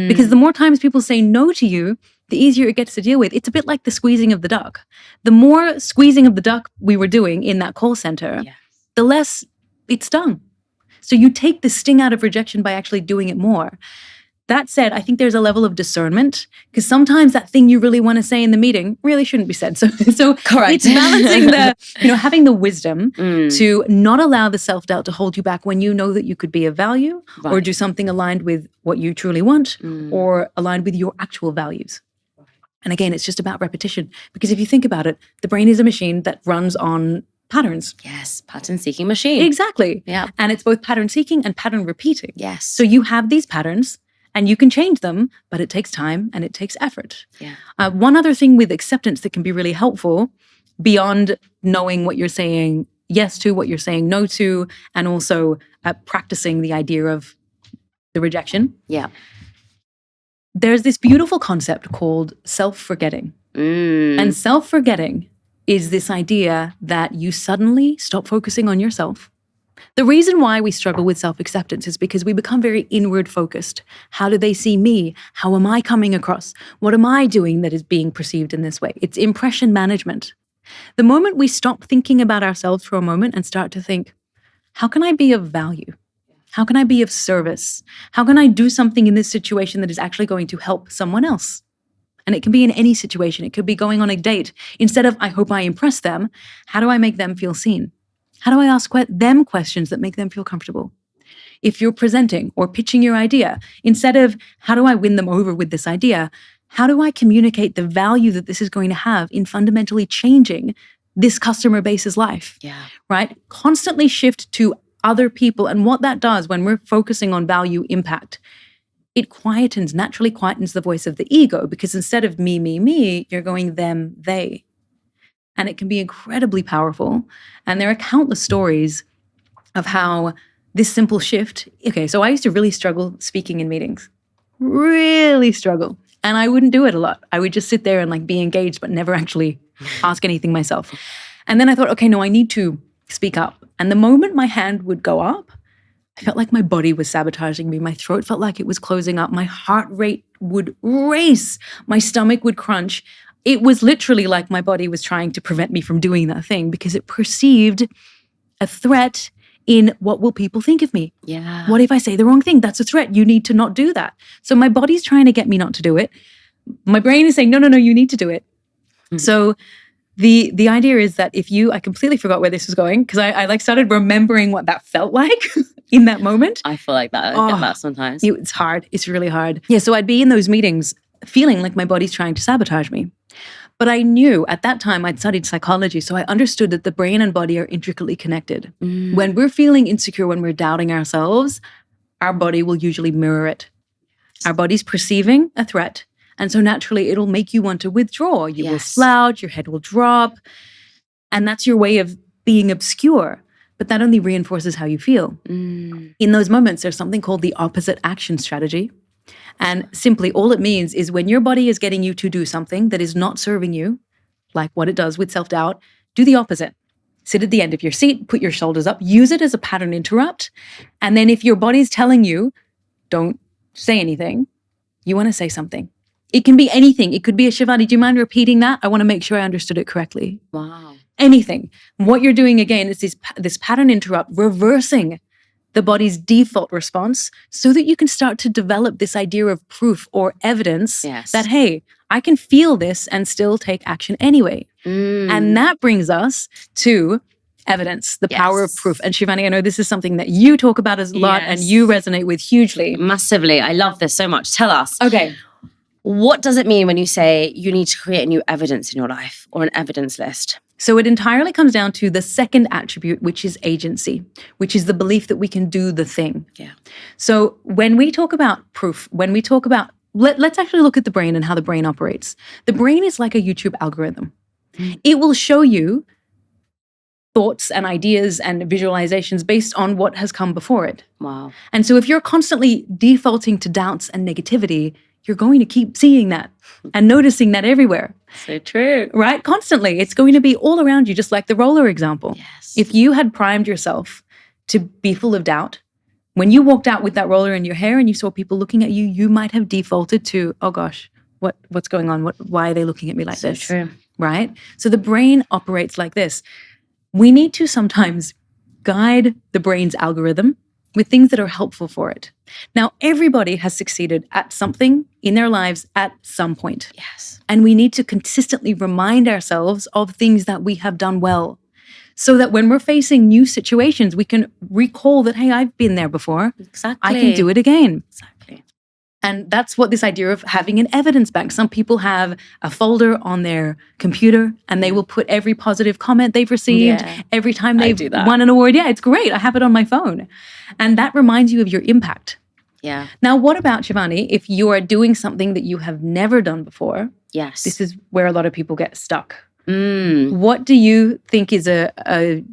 Because the more times people say no to you, the easier it gets to deal with. It's a bit like the squeezing of the duck. The more squeezing of the duck we were doing in that call center, the less it stung. So you take the sting out of rejection by actually doing it more. That said, I think there's a level of discernment because sometimes that thing you really want to say in the meeting really shouldn't be said. So correct. It's balancing having the wisdom to not allow the self-doubt to hold you back when you know that you could be of value or do something aligned with what you truly want or aligned with your actual values. And again, it's just about repetition because if you think about it, the brain is a machine that runs on patterns. Yes, pattern-seeking machine. Exactly. Yeah. And it's both pattern-seeking and pattern repeating. Yes. So you have these patterns and you can change them, but it takes time and it takes effort. Yeah. One other thing with acceptance that can be really helpful beyond knowing what you're saying yes to, what you're saying no to, and also practicing the idea of the rejection. Yeah. There's this beautiful concept called self-forgetting. And self-forgetting is this idea that you suddenly stop focusing on yourself. The reason why we struggle with self-acceptance is because we become very inward focused. How do they see me? How am I coming across? What am I doing that is being perceived in this way? It's impression management. The moment we stop thinking about ourselves for a moment and start to think, how can I be of value? How can I be of service? How can I do something in this situation that is actually going to help someone else? And it can be in any situation. It could be going on a date. Instead of, I hope I impress them, how do I make them feel seen? How do I ask them questions that make them feel comfortable? If you're presenting or pitching your idea, instead of, how do I win them over with this idea? How do I communicate the value that this is going to have in fundamentally changing this customer base's life? Yeah. Right? Constantly shift to other people. And what that does when we're focusing on value impact, it naturally quietens the voice of the ego because instead of me, you're going them, they. And it can be incredibly powerful. And there are countless stories of how this simple shift. Okay, so I used to really struggle speaking in meetings. Really struggle. And I wouldn't do it a lot. I would just sit there and like be engaged, but never actually ask anything myself. And then I thought, okay, no, I need to speak up. And the moment my hand would go up, I felt like my body was sabotaging me. My throat felt like it was closing up. My heart rate would race. My stomach would crunch. It was literally like my body was trying to prevent me from doing that thing because it perceived a threat in what will people think of me? Yeah. What if I say the wrong thing? That's a threat. You need to not do that. So my body's trying to get me not to do it. My brain is saying, no, you need to do it. Mm-hmm. So the idea is that I completely forgot where this was going because I like started remembering what that felt like in that moment. I feel like that. I get that sometimes. It's hard. It's really hard. Yeah, so I'd be in those meetings feeling like my body's trying to sabotage me. But I knew at that time I'd studied psychology, so I understood that the brain and body are intricately connected. When we're feeling insecure, when we're doubting ourselves, our body will usually mirror it. Our body's perceiving a threat. And so naturally, it'll make you want to withdraw. You will slouch, your head will drop. And that's your way of being obscure. But that only reinforces how you feel. In those moments, there's something called the opposite action strategy. And simply all it means is when your body is getting you to do something that is not serving you, like what it does with self-doubt, do the opposite. Sit at the end of your seat, put your shoulders up, use it as a pattern interrupt. And then if your body's telling you, don't say anything, you want to say something. It can be anything. It could be Shivani, do you mind repeating that? I want to make sure I understood it correctly. Wow. Anything. What you're doing again is this pattern interrupt, reversing the body's default response so that you can start to develop this idea of proof or evidence that, hey, I can feel this and still take action anyway. And that brings us to evidence, the power of proof. And Shivani, I know this is something that you talk about a lot and you resonate with hugely. Massively. I love this so much. Tell us. Okay. What does it mean when you say you need to create new evidence in your life or an evidence list? So it entirely comes down to the second attribute, which is agency, which is the belief that we can do the thing. Yeah. So when we talk about proof, when we talk about, let's actually look at the brain and how the brain operates. The brain is like a YouTube algorithm. It will show you thoughts and ideas and visualizations based on what has come before it. Wow. And so if you're constantly defaulting to doubts and negativity, you're going to keep seeing that and noticing that everywhere. So true. Right? Constantly. It's going to be all around you, just like the roller example. Yes. If you had primed yourself to be full of doubt, when you walked out with that roller in your hair and you saw people looking at you, you might have defaulted to, oh gosh, what's going on? Why are they looking at me like this? So true. Right? So the brain operates like this. We need to sometimes guide the brain's algorithm with things that are helpful for it. Now, everybody has succeeded at something in their lives at some point. Yes. And we need to consistently remind ourselves of things that we have done well so that when we're facing new situations, we can recall that, hey, I've been there before. Exactly. I can do it again. Exactly. And that's what this idea of having an evidence bank. Some people have a folder on their computer and they will put every positive comment they've received, every time they've won an award. Yeah, it's great. I have it on my phone. And that reminds you of your impact. Yeah. Now, what about, Shivani, if you are doing something that you have never done before? Yes. This is where a lot of people get stuck. What do you think is a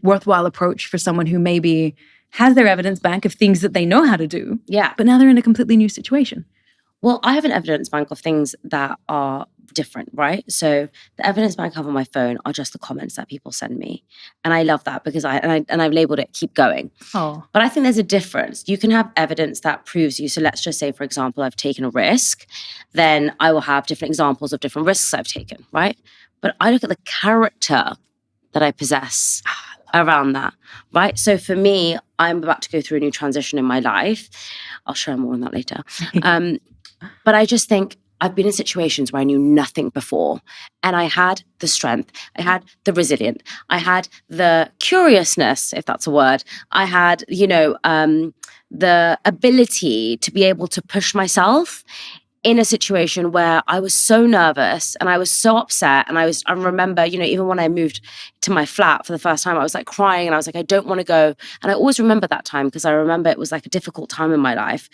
worthwhile approach for someone who maybe has their evidence bank of things that they know how to do, but now they're in a completely new situation? Well, I have an evidence bank of things that are different, right? So the evidence bank I have on my phone are just the comments that people send me. And I love that because I've labeled it keep going. Oh. But I think there's a difference. You can have evidence that proves you. So let's just say, for example, I've taken a risk. Then I will have different examples of different risks I've taken, right? But I look at the character that I possess around that, right? So for me, I'm about to go through a new transition in my life. I'll share more on that later. But I just think I've been in situations where I knew nothing before. And I had the strength. I had the resilience. I had the curiousness, if that's a word. I had, the ability to be able to push myself in a situation where I was so nervous and I was so upset. And I remember, even when I moved to my flat for the first time, I was like crying and I was like, I don't want to go. And I always remember that time because I remember it was like a difficult time in my life.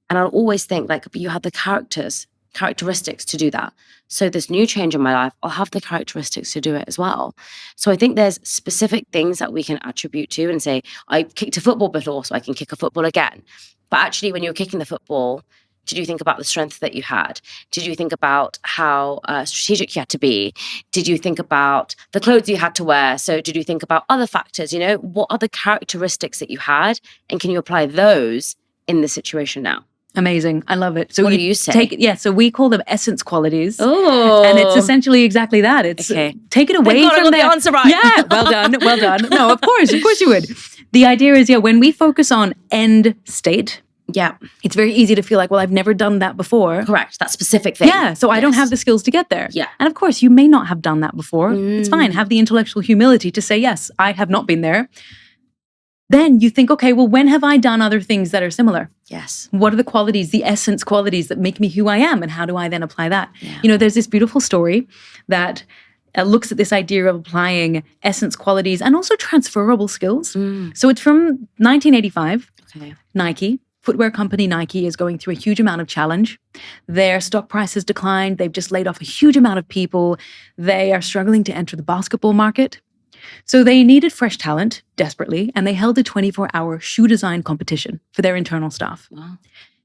And I'll always think like, but you had the characters characteristics to do that. So this new change in my life, I'll have the characteristics to do it as well. So I think there's specific things that we can attribute to and say, I kicked a football before, so I can kick a football again. But actually, when you were kicking the football, did you think about the strength that you had? Did you think about how strategic you had to be? Did you think about the clothes you had to wear? So did you think about other factors? What are the characteristics that you had? And can you apply those in the situation now? Amazing. I love it. So what do you say? So we call them essence qualities. Oh. And it's essentially exactly that. It's take it away from the answer right. Yeah, well done. Well done. No, of course you would. The idea is, when we focus on end state, it's very easy to feel like, well, I've never done that before. Correct. That specific thing. Yeah. So I don't have the skills to get there. Yeah. And of course, you may not have done that before. It's fine. Have the intellectual humility to say, yes, I have not been there. Then you think, okay, well, when have I done other things that are similar? Yes. What are the qualities, the essence qualities that make me who I am? And how do I then apply that? Yeah. There's this beautiful story that looks at this idea of applying essence qualities and also transferable skills. So it's from 1985. Okay. Nike, footwear company Nike, is going through a huge amount of challenge. Their stock price has declined. They've just laid off a huge amount of people. They are struggling to enter the basketball market. So they needed fresh talent desperately, and they held a 24-hour shoe design competition for their internal staff. Wow.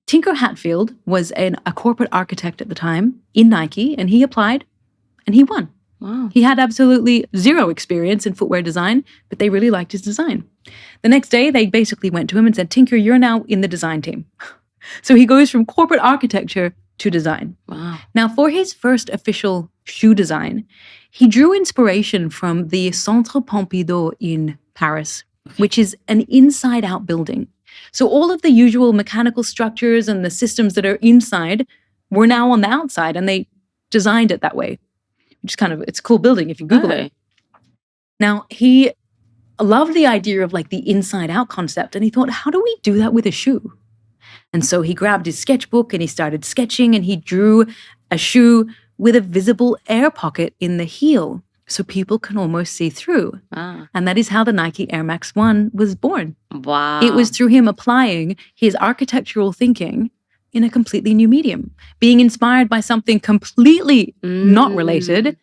Tinker Hatfield was a corporate architect at the time in Nike, and he applied and he won. Wow. He had absolutely zero experience in footwear design, but they really liked his design. The next day, they basically went to him and said, Tinker, you're now in the design team. So he goes from corporate architecture to design. Wow. Now, for his first official shoe design, he drew inspiration from the Centre Pompidou in Paris, which is an inside-out building. So all of the usual mechanical structures and the systems that are inside were now on the outside, and they designed it that way, which is it's a cool building if you Google it. Now, he loved the idea of the inside-out concept, and he thought, how do we do that with a shoe? And so he grabbed his sketchbook and he started sketching, and he drew a shoe with a visible air pocket in the heel so people can almost see through. Ah. And that is how the Nike Air Max 1 was born. Wow. It was through him applying his architectural thinking in a completely new medium, being inspired by something completely not related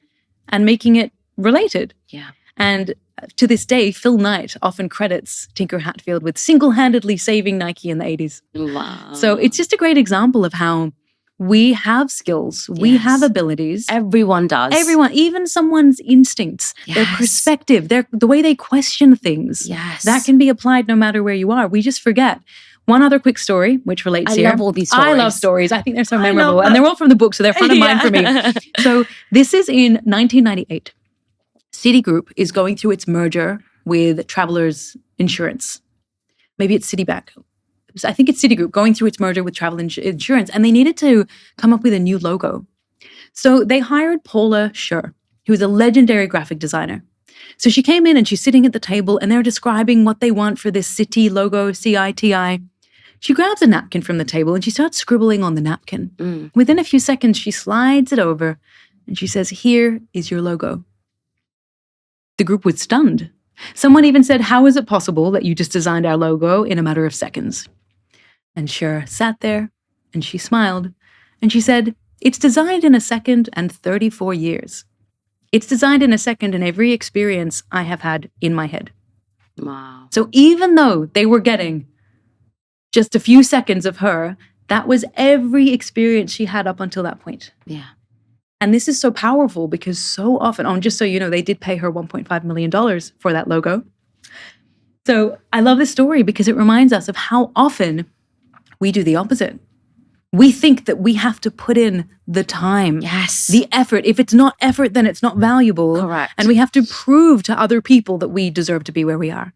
and making it related. Yeah. And to this day, Phil Knight often credits Tinker Hatfield with single-handedly saving Nike in the 80s. Wow. So it's just a great example of how we have skills, we have abilities. Everyone does. Everyone, even someone's instincts, their perspective, the way they question things. Yes. That can be applied no matter where you are. We just forget. One other quick story, which relates here. I love all these stories. I love stories. I think they're so memorable. And they're all from the book, so they're front of mind for me. So this is in 1998. Citigroup is going through its merger with Travelers Insurance. Maybe it's Citibank. I think it's Citigroup going through its merger with Travel Insurance, and they needed to come up with a new logo. So they hired Paula Shure, who is a legendary graphic designer. So she came in and she's sitting at the table, and they're describing what they want for this Citi logo, CITI. She grabs a napkin from the table and she starts scribbling on the napkin. Within a few seconds, she slides it over and she says, "Here is your logo." The group was stunned. Someone even said, "How is it possible that you just designed our logo in a matter of seconds?" And Cher sat there and she smiled and she said, "It's designed in a second and 34 years. It's designed in a second in every experience I have had in my head." Wow. So even though they were getting just a few seconds of her, that was every experience she had up until that point. Yeah. And this is so powerful because so often, just so you know, they did pay her $1.5 million for that logo. So I love this story because it reminds us of how often we do the opposite. We think that we have to put in the time, the effort. If it's not effort, then it's not valuable. Correct. And we have to prove to other people that we deserve to be where we are.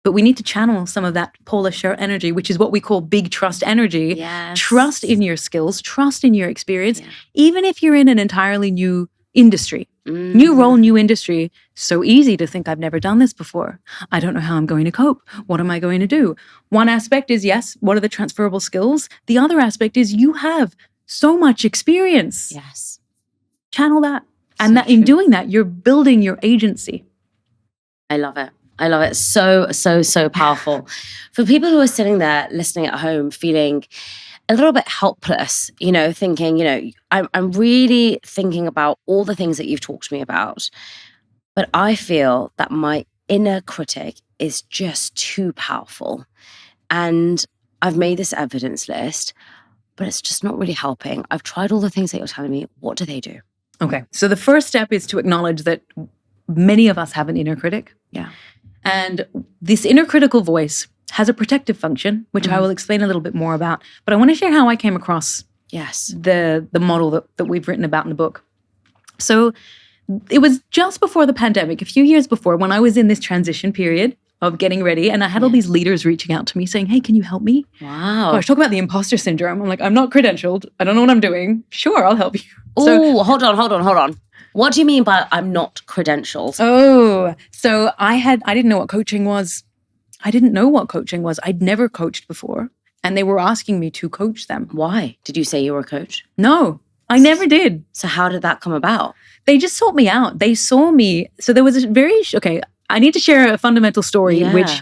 But we need to channel some of that Paula Scher energy, which is what we call big trust energy. Yes. Trust in your skills, trust in your experience, even if you're in an entirely new industry. New role, new industry. So easy to think, I've never done this before. I don't know how I'm going to cope. What am I going to do? One aspect is, yes, what are the transferable skills? The other aspect is you have so much experience. Yes. Channel that. And that in doing that, you're building your agency. I love it. I love it. So, so, so powerful. For people who are sitting there listening at home feeling a little bit helpless, thinking, I'm really thinking about all the things that you've talked to me about, but I feel that my inner critic is just too powerful. And I've made this evidence list, but it's just not really helping. I've tried all the things that you're telling me. What do they do? Okay. So the first step is to acknowledge that many of us have an inner critic. Yeah. And this inner critical voice has a protective function, which I will explain a little bit more about. But I want to share how I came across the model that we've written about in the book. So it was just before the pandemic, a few years before, when I was in this transition period of getting ready. And I had all these leaders reaching out to me saying, hey, can you help me? Wow. Gosh, talk about the imposter syndrome. I'm like, I'm not credentialed. I don't know what I'm doing. Sure, I'll help you. Oh, hold on. What do you mean by I'm not credentialed? Oh, so I didn't know what coaching was. I'd never coached before. And they were asking me to coach them. Why? Did you say you were a coach? No, I never did. So how did that come about? They just sought me out. They saw me. So there was I need to share a fundamental story which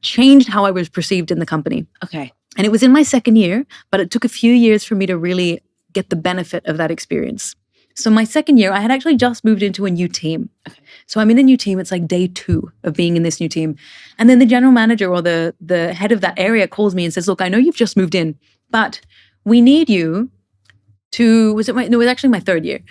changed how I was perceived in the company. Okay. And it was in my second year, but it took a few years for me to really get the benefit of that experience. So my second year, I had actually just moved into a new team. Okay. So I'm in a new team. It's like day 2 of being in this new team. And then the general manager or the head of that area calls me and says, look, I know you've just moved in, but we need you to, it was actually my third year.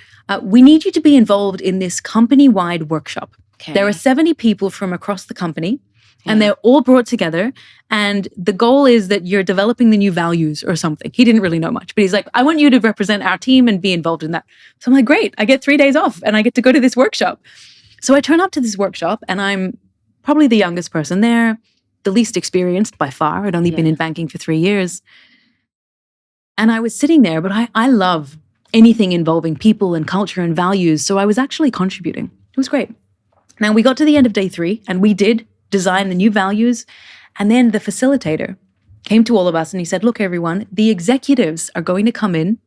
We need you to be involved in this company-wide workshop. Okay. There are 70 people from across the company and they're all brought together. And the goal is that you're developing the new values or something. He didn't really know much, but he's like, I want you to represent our team and be involved in that. So I'm like, great, I get 3 days off and I get to go to this workshop. So I turn up to this workshop and I'm probably the youngest person there, the least experienced by far. I'd only been in banking for 3 years. And I was sitting there, but I love anything involving people and culture and values. So I was actually contributing. It was great. Now we got to the end of day 3 and we did design the new values. And then the facilitator came to all of us and he said, look, everyone, the executives are going to come in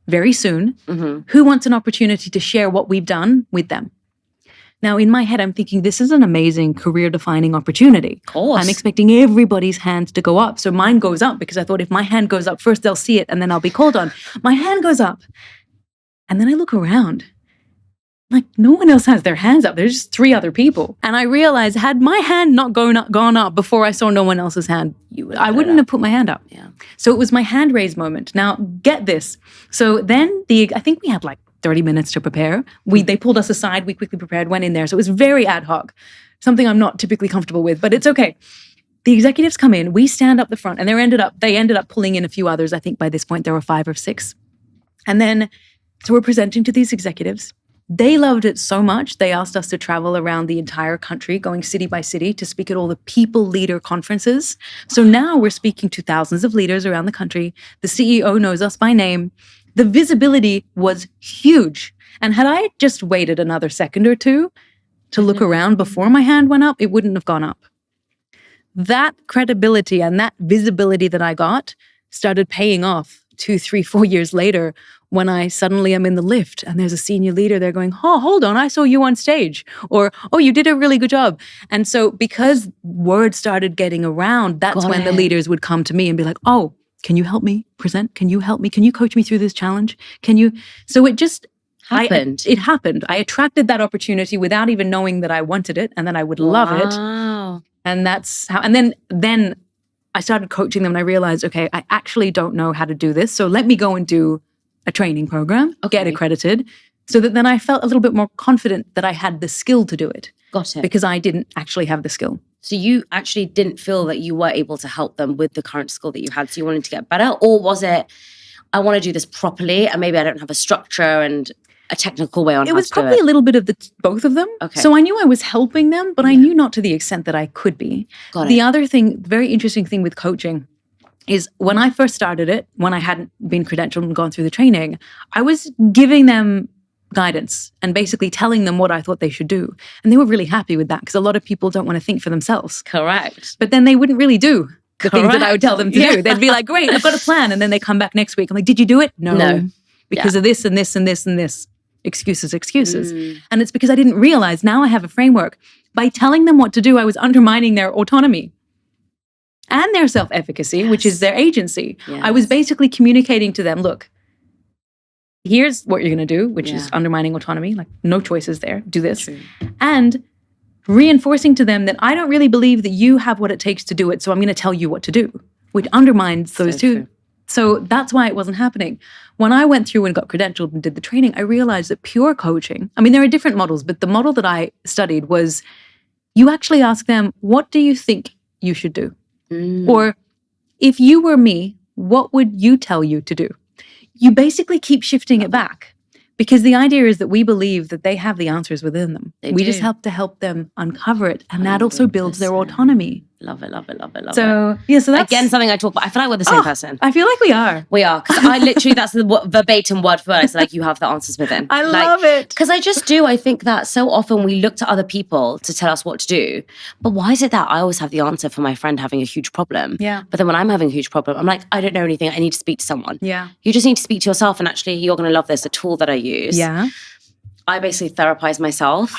very soon. Mm-hmm. Who wants an opportunity to share what we've done with them? Now, in my head, I'm thinking this is an amazing career-defining opportunity. Of course. I'm expecting everybody's hands to go up. So mine goes up because I thought if my hand goes up first, they'll see it and then I'll be called on. My hand goes up. And then I look around. Like, no one else has their hands up. There's just 3 other people. And I realized, had my hand not gone up before I saw no one else's hand, I wouldn't have put my hand up. Yeah. So it was my hand raise moment. Now, get this. So then I think we had like 30 minutes to prepare. They pulled us aside. We quickly prepared, went in there. So it was very ad hoc, something I'm not typically comfortable with, but it's okay. The executives come in. We stand up the front, and they ended up pulling in a few others. I think by this point there were 5 or 6. And then, so we're presenting to these executives. They loved it so much, they asked us to travel around the entire country, going city by city to speak at all the people leader conferences. So now we're speaking to thousands of leaders around the country. The CEO knows us by name. The visibility was huge. And had I just waited another second or 2 to look around before my hand went up, it wouldn't have gone up. That credibility and that visibility that I got started paying off 2, 3, 4 years later when I suddenly am in the lift and there's a senior leader there going, oh, hold on, I saw you on stage. Or, oh, you did a really good job. And so because word started getting around, that's when the leaders would come to me and be like, oh, can you help me present? Can you help me? Can you coach me through this challenge? Can you? So it just happened. It happened. I attracted that opportunity without even knowing that I wanted it and that I would love it. And that's how, and then I started coaching them and I realized, okay, I actually don't know how to do this. So let me go and do a training program, get accredited, so that then I felt a little bit more confident that I had the skill to do it. Got it. Because I didn't actually have the skill. So you actually didn't feel that you were able to help them with the current skill that you had, so you wanted to get better? Or was it, I want to do this properly and maybe I don't have a structure and a technical way on how to do it? It was probably a little bit of both of them. Okay. So I knew I was helping them, but I knew not to the extent that I could be. Got it. The other thing, very interesting thing with coaching is when I first started it, when I hadn't been credentialed and gone through the training, I was giving them guidance and basically telling them what I thought they should do. And they were really happy with that because a lot of people don't want to think for themselves. Correct. But then they wouldn't really do the things that I would tell them to do. They'd be like, great, I've got a plan. And then they come back next week. I'm like, did you do it? No. Because of this and this and this and this. Excuses. And it's because I didn't realize now I have a framework. By telling them what to do, I was undermining their autonomy. and their self-efficacy, which is their agency. Yes. I was basically communicating to them, look, here's what you're going to do, which is undermining autonomy, like no choices there, do this. True. And reinforcing to them that I don't really believe that you have what it takes to do it, so I'm going to tell you what to do, which undermines those two. True. So that's why it wasn't happening. When I went through and got credentialed and did the training, I realized that pure coaching, I mean, there are different models, but the model that I studied was you actually ask them, what do you think you should do? Or if you were me, what would you tell you to do? You basically keep shifting it back, because the idea is that we believe that they have the answers within them. We just have to help them uncover it. And that also builds their autonomy. Love it, love it, love it, love it. So, yeah, so that's... Again, something I talk about. I feel like we're the same person. I feel like we are. We are. Because I literally, that's the verbatim word for it. It's like, you have the answers within. I love it. Because I just do. I think that so often we look to other people to tell us what to do. But why is it that I always have the answer for my friend having a huge problem? Yeah. But then when I'm having a huge problem, I'm like, I don't know anything. I need to speak to someone. Yeah. You just need to speak to yourself. And actually, you're going to love this. A tool that I use. Yeah. I basically therapize myself.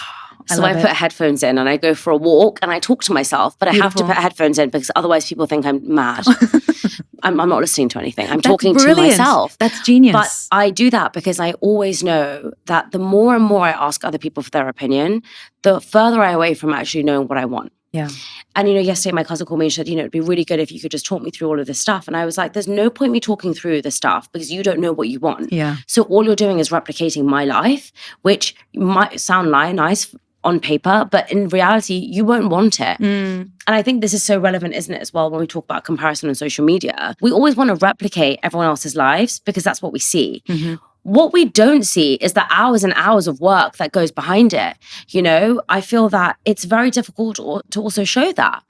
So I love put headphones in and I go for a walk and I talk to myself, but I have to put headphones in because otherwise people think I'm mad. I'm not listening to anything. I'm talking to myself. That's genius. But I do that because I always know that the more and more I ask other people for their opinion, the further I away from actually knowing what I want. Yeah. And, yesterday my cousin called me and said, it'd be really good if you could just talk me through all of this stuff. And I was like, there's no point me talking through this stuff because you don't know what you want. Yeah. So all you're doing is replicating my life, which might sound nice on paper, but in reality, you won't want it. And I think this is so relevant, isn't it, as well, when we talk about comparison on social media. We always want to replicate everyone else's lives because that's what we see. What we don't see is the hours and hours of work that goes behind it. I feel that it's very difficult to also show that.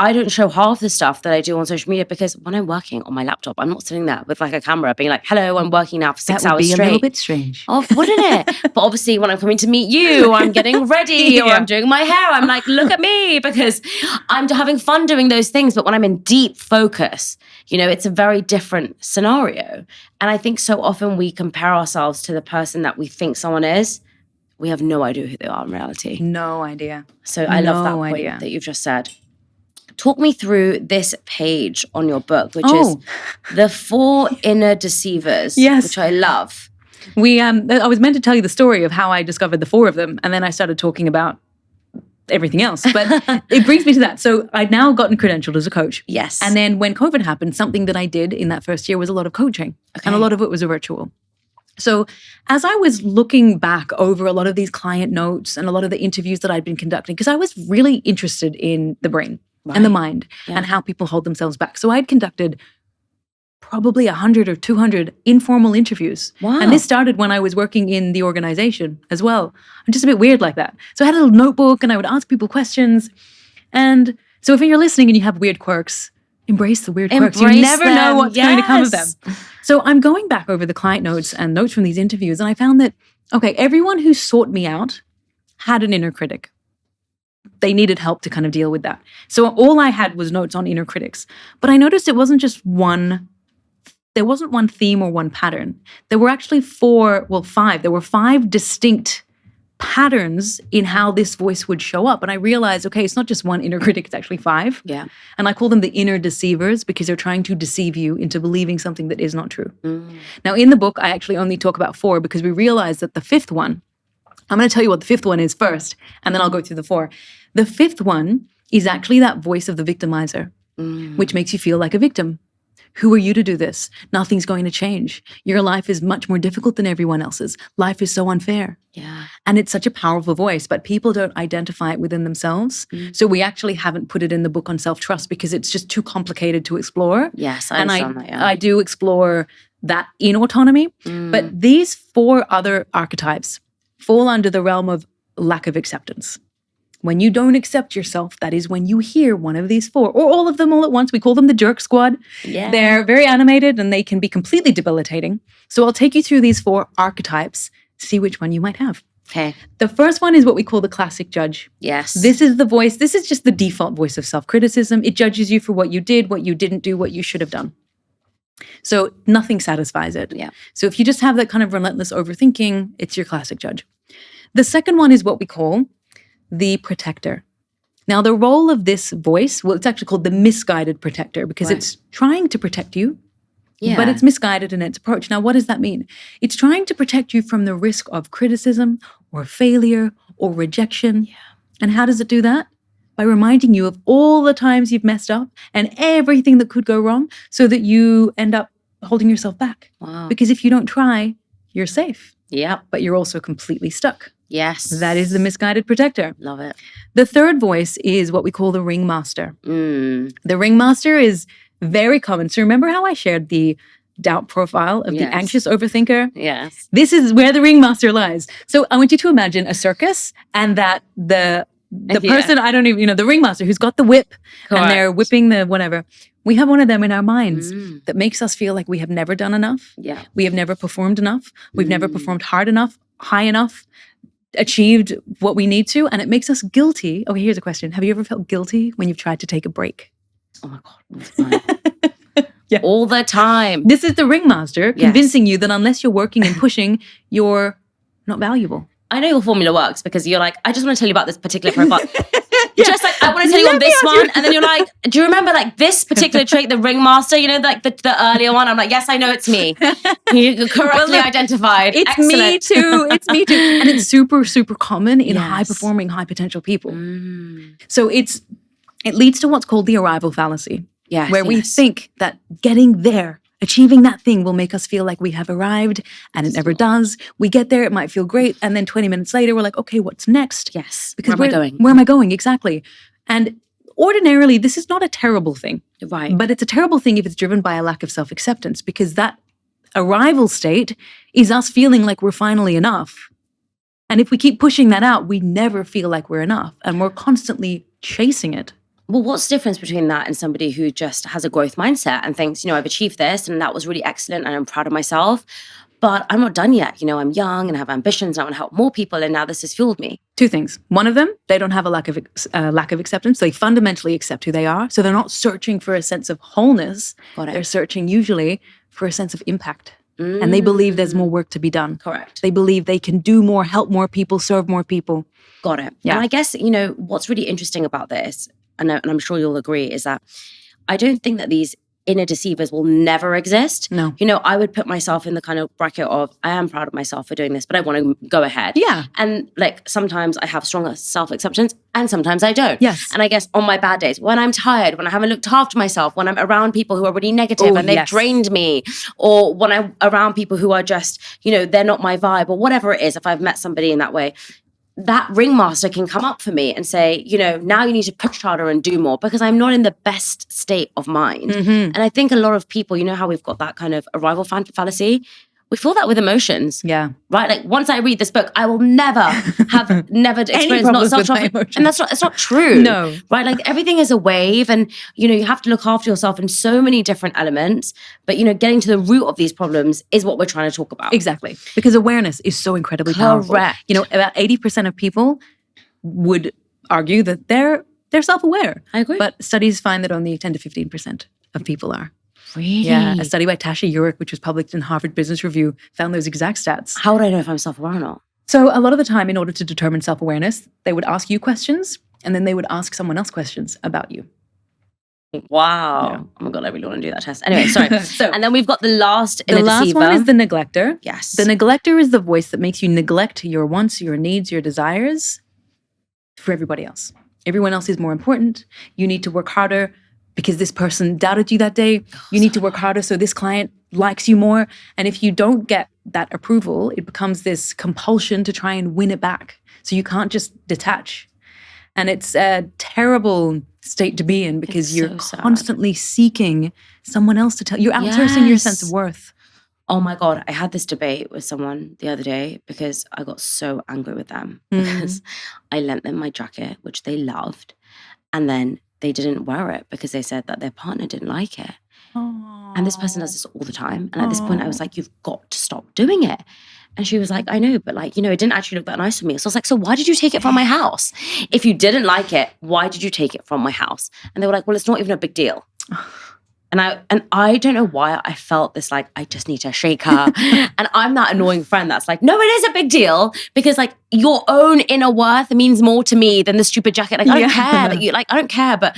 I don't show half the stuff that I do on social media because when I'm working on my laptop, I'm not sitting there with like a camera being like, hello, I'm working now for 6 hours straight. That would be a little bit strange. Oh, wouldn't it? But obviously when I'm coming to meet you, or I'm getting ready, or I'm doing my hair, I'm like, look at me, because I'm having fun doing those things. But when I'm in deep focus, it's a very different scenario. And I think so often we compare ourselves to the person that we think someone is. We have no idea who they are in reality. No idea. So I love that point that you've just said. Talk me through this page on your book, which is the 4 inner deceivers, which I love. I was meant to tell you the story of how I discovered the 4 of them, and then I started talking about everything else. But it brings me to that. So I'd now gotten credentialed as a coach. Yes. And then when COVID happened, something that I did in that first year was a lot of coaching. Okay. And a lot of it was virtual. So as I was looking back over a lot of these client notes and a lot of the interviews that I'd been conducting, because I was really interested in the brain. Right. And the mind and how people hold themselves back. So I'd conducted probably 100 or 200 informal interviews. Wow. And this started when I was working in the organization as well. I'm just a bit weird like that. So I had a little notebook and I would ask people questions. And so if you're listening and you have weird quirks, embrace the weird quirks. You never know what's going to come of them. So I'm going back over the client notes and notes from these interviews, and I found that, everyone who sought me out had an inner critic. They needed help to kind of deal with that. So all I had was notes on inner critics. But I noticed it wasn't just there wasn't one theme or one pattern. There were actually 5. There were 5 distinct patterns in how this voice would show up. And I realized, it's not just one inner critic, it's actually 5. Yeah. And I call them the inner deceivers because they're trying to deceive you into believing something that is not true. Now in the book, I actually only talk about 4 because we realized that the 5th one, I'm going to tell you what the 5th one is first, and then I'll go through the 4. The 5th one is actually that voice of the victimizer, which makes you feel like a victim. Who are you to do this? Nothing's going to change. Your life is much more difficult than everyone else's. Life is so unfair. Yeah. And it's such a powerful voice, but people don't identify it within themselves. So we actually haven't put it in the book on self-trust because it's just too complicated to explore. Yes, I understand that. I do explore that in autonomy. But these 4 other archetypes fall under the realm of lack of acceptance. When you don't accept yourself, that is when you hear one of these 4, or all of them all at once. We call them the jerk squad. Yeah. They're very animated and they can be completely debilitating. So I'll take you through these 4 archetypes, see which one you might have. Okay. The first one is what we call the classic judge. Yes. This is the voice. This is just the default voice of self-criticism. It judges you for what you did, what you didn't do, what you should have done. So nothing satisfies it. Yeah. So if you just have that kind of relentless overthinking, it's your classic judge. The second one is what we call the protector. Now, the role of this voice, well, it's actually called the misguided protector because it's trying to protect you, but it's misguided in its approach. Now, what does that mean? It's trying to protect you from the risk of criticism or failure or rejection. Yeah. And how does it do that? By reminding you of all the times you've messed up and everything that could go wrong so that you end up holding yourself back. Wow. Because if you don't try, you're safe. Yeah. But you're also completely stuck. Yes. That is the misguided protector. Love it. The third voice is what we call the ringmaster. Mm. The ringmaster is very common. So remember how I shared the doubt profile of the anxious overthinker? Yes. This is where the ringmaster lies. So I want you to imagine a circus and that the person, I don't even, the ringmaster who's got the whip and they're whipping the whatever. We have one of them in our minds that makes us feel like we have never done enough. Yeah. We have never performed enough. We've never performed hard enough, high enough, achieved what we need to. And it makes us guilty. Okay, here's a question. Have you ever felt guilty when you've tried to take a break? Oh my God. Yeah. All the time. This is the ringmaster convincing you that unless you're working and pushing, you're not valuable. I know your formula works because you're like, I just want to tell you about this particular profile. Just like, I want to tell you on this one. And then you're like, do you remember like this particular trait, the ringmaster, like the earlier one? I'm like, yes, I know it's me. You correctly identified. It's me too. It's me too. And it's super, super common in high-performing, high-potential people. So it leads to what's called the arrival fallacy. Yes, where we think that getting there, achieving that thing will make us feel like we have arrived, and it never does. We get there, it might feel great, and then 20 minutes later, we're like, okay, what's next? Yes. Because where am I going? Where am I going? Exactly. And ordinarily, this is not a terrible thing. Right. But it's a terrible thing if it's driven by a lack of self-acceptance, because that arrival state is us feeling like we're finally enough. And if we keep pushing that out, we never feel like we're enough, and we're constantly chasing it. Well, what's the difference between that and somebody who just has a growth mindset and thinks, I've achieved this and that was really excellent and I'm proud of myself, but I'm not done yet. I'm young and I have ambitions and I want to help more people and now this has fueled me. Two things. One of them, they don't have a lack of acceptance. They fundamentally accept who they are. So they're not searching for a sense of wholeness. They're searching usually for a sense of impact. And they believe there's more work to be done. Correct. They believe they can do more, help more people, serve more people. Got it. Yeah. And I guess, what's really interesting about this, and I'm sure you'll agree, is that I don't think that these inner deceivers will never exist. No. I would put myself in the kind of bracket of, I am proud of myself for doing this, but I want to go ahead. Yeah. And sometimes I have stronger self-acceptance and sometimes I don't. Yes. And I guess on my bad days, when I'm tired, when I haven't looked after myself, when I'm around people who are really negative and they've drained me, or when I'm around people who are just, they're not my vibe or whatever it is, if I've met somebody in that way, that ringmaster can come up for me and say, now you need to push harder and do more because I'm not in the best state of mind. And I think a lot of people, how we've got that kind of arrival fallacy, we feel that with emotions. Yeah. Right? Like once I read this book, I will never experience not self-trust. And it's not true. No. Right? Like everything is a wave and, you have to look after yourself in so many different elements. But, getting to the root of these problems is what we're trying to talk about. Exactly. Because awareness is so incredibly powerful. Correct. About 80% of people would argue that they're self-aware. I agree. But studies find that only 10 to 15% of people are. Really? Yeah, a study by Tasha Eurich, which was published in Harvard Business Review, found those exact stats. How would I know if I'm self-aware or not? So a lot of the time, in order to determine self-awareness, they would ask you questions, and then they would ask someone else questions about you. Wow. Yeah. Oh my God, I really want to do that test. Anyway, sorry. And then we've got the last inner deceiver. The last one is the neglector. Yes. The neglector is the voice that makes you neglect your wants, your needs, your desires for everybody else. Everyone else is more important. You need to work harder. Because this person doubted you that day, you need to work harder so this client likes you more. And if you don't get that approval, it becomes this compulsion to try and win it back. So you can't just detach. And it's a terrible state to be in because you're constantly seeking someone else to tell. You're outsourcing your sense of worth. Oh my God, I had this debate with someone the other day because I got so angry with them because I lent them my jacket, which they loved. And then they didn't wear it because they said that their partner didn't like it. Aww. And this person does this all the time. And at this point I was like, you've got to stop doing it. And she was like, I know, but it didn't actually look that nice for me. So I was like, so why did you take it from my house? If you didn't like it, why did you take it from my house? And they were like, well, it's not even a big deal. And I don't know why I felt this, like, I just need to shake her. And I'm that annoying friend that's like, no, it is a big deal, because like your own inner worth means more to me than the stupid jacket. Like, I don't care that you, like, I don't care, but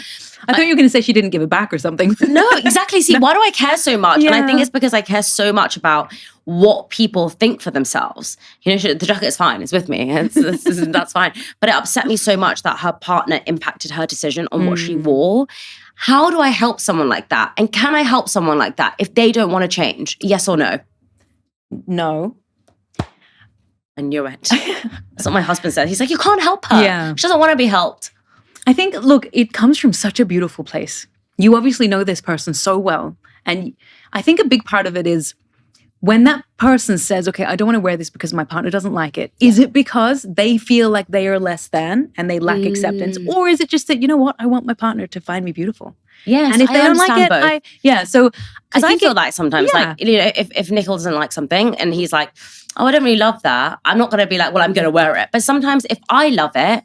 I thought you were going to say she didn't give it back or something. No, exactly. See, why do I care so much? And I think it's because I care so much about what people think for themselves. You know, the jacket is fine. It's with me. That's fine. But it upset me so much that her partner impacted her decision on what she wore. How do I help someone like that? And can I help someone like that if they don't want to change? Yes or no? No. I knew it. That's what my husband said. He's like, you can't help her. Yeah. She doesn't want to be helped. I think, look, it comes from such a beautiful place. You obviously know this person so well. And I think a big part of it is when that person says, okay, I don't want to wear this because my partner doesn't like it, is it because they feel like they are less than and they lack acceptance? Or is it just that, you know what, I want my partner to find me beautiful? Yes, and if they don't like it, so because I feel like sometimes, like, you know, if Nicole doesn't like something and he's like, oh, I don't really love that, I'm not going to be like, well, I'm going to wear it. But sometimes if I love it,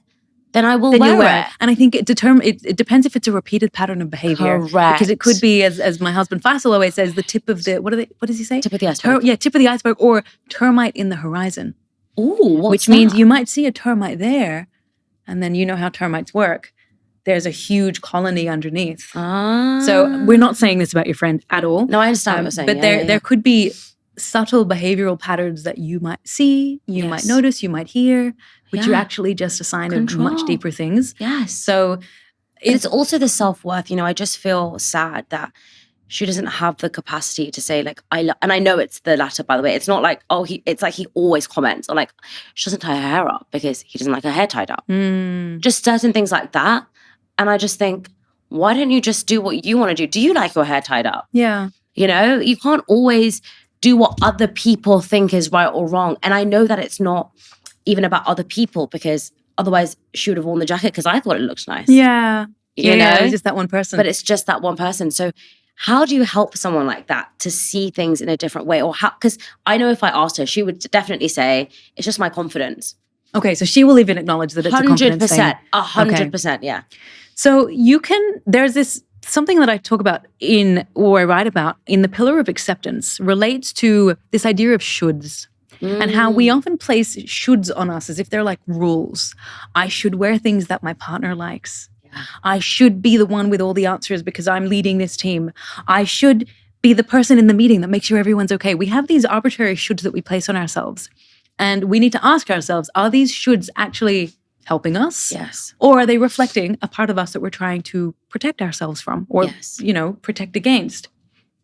then I will wear it. And I think it depends if it's a repeated pattern of behavior. Correct. Because it could be, as my husband Faisal always says, the tip of the, what does he say? Tip of the iceberg. Tip of the iceberg, or termite in the horizon. Ooh, which means you might see a termite there, and then you know how termites work. There's a huge colony underneath. So we're not saying this about your friend at all. No, I understand what you're saying. But there could be subtle behavioral patterns that you might see, you might notice, you might hear, which are actually just a sign of much deeper things. Yes. So it's also the self-worth. You know, I just feel sad that she doesn't have the capacity to say, like, and I know it's the latter, by the way. It's not like, it's like he always comments on, like, she doesn't tie her hair up because he doesn't like her hair tied up. Just certain things like that. And I just think, why don't you just do what you want to do? Do you like your hair tied up? Yeah. You know, you can't always do what other people think is right or wrong. And I know that it's not even about other people, because otherwise she would have worn the jacket because I thought it looked nice. Yeah. You know? It's just that one person. But it's just that one person. So how do you help someone like that to see things in a different way? Or how? Because I know if I asked her, she would definitely say, it's just my confidence. Okay, so she will even acknowledge that it's a confidence thing. 100%, yeah. So there's something that I talk about or I write about in The Pillar of Acceptance relates to this idea of shoulds and how we often place shoulds on us as if they're like rules. I should wear things that my partner likes. Yeah. I should be the one with all the answers because I'm leading this team. I should be the person in the meeting that makes sure everyone's okay. We have these arbitrary shoulds that we place on ourselves. And we need to ask ourselves, are these shoulds actually helping us? Yes. Or are they reflecting a part of us that we're trying to protect ourselves from or, protect against?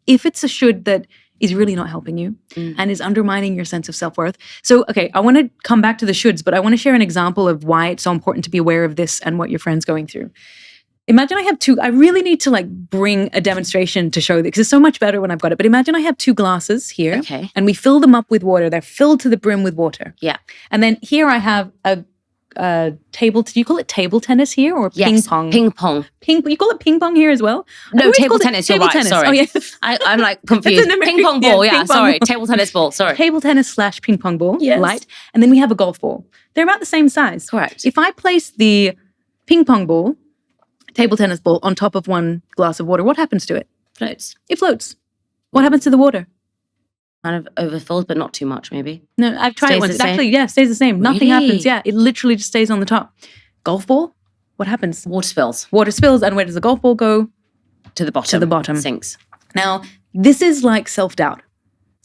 If it's a should that is really not helping you and is undermining your sense of self-worth. So, okay, I want to come back to the shoulds, but I want to share an example of why it's so important to be aware of this and what your friend's going through. Imagine I have I really need to like bring a demonstration to show this because it's so much better when I've got it. But imagine I have two glasses here and we fill them up with water. They're filled to the brim with water. Yeah. And then here I have a table, do you call it table tennis here or ping pong? Ping pong. You call it ping pong here as well? No, table tennis, you're right, sorry. Oh, yeah. I'm like confused. Ping pong ball, sorry. Table tennis ball, sorry. Table tennis / ping pong ball, light. And then we have a golf ball. They're about the same size. Correct. If I place the ping pong ball, table tennis ball on top of one glass of water, what happens to it? Floats. It floats. What happens to the water? Kind of overfilled, but not too much, maybe. No, I've tried it once. It actually, stays the same. Really? Nothing happens. Yeah, it literally just stays on the top. Golf ball, what happens? Water spills. Water spills, and where does the golf ball go? To the bottom. To the bottom. Sinks. Now, this is like self-doubt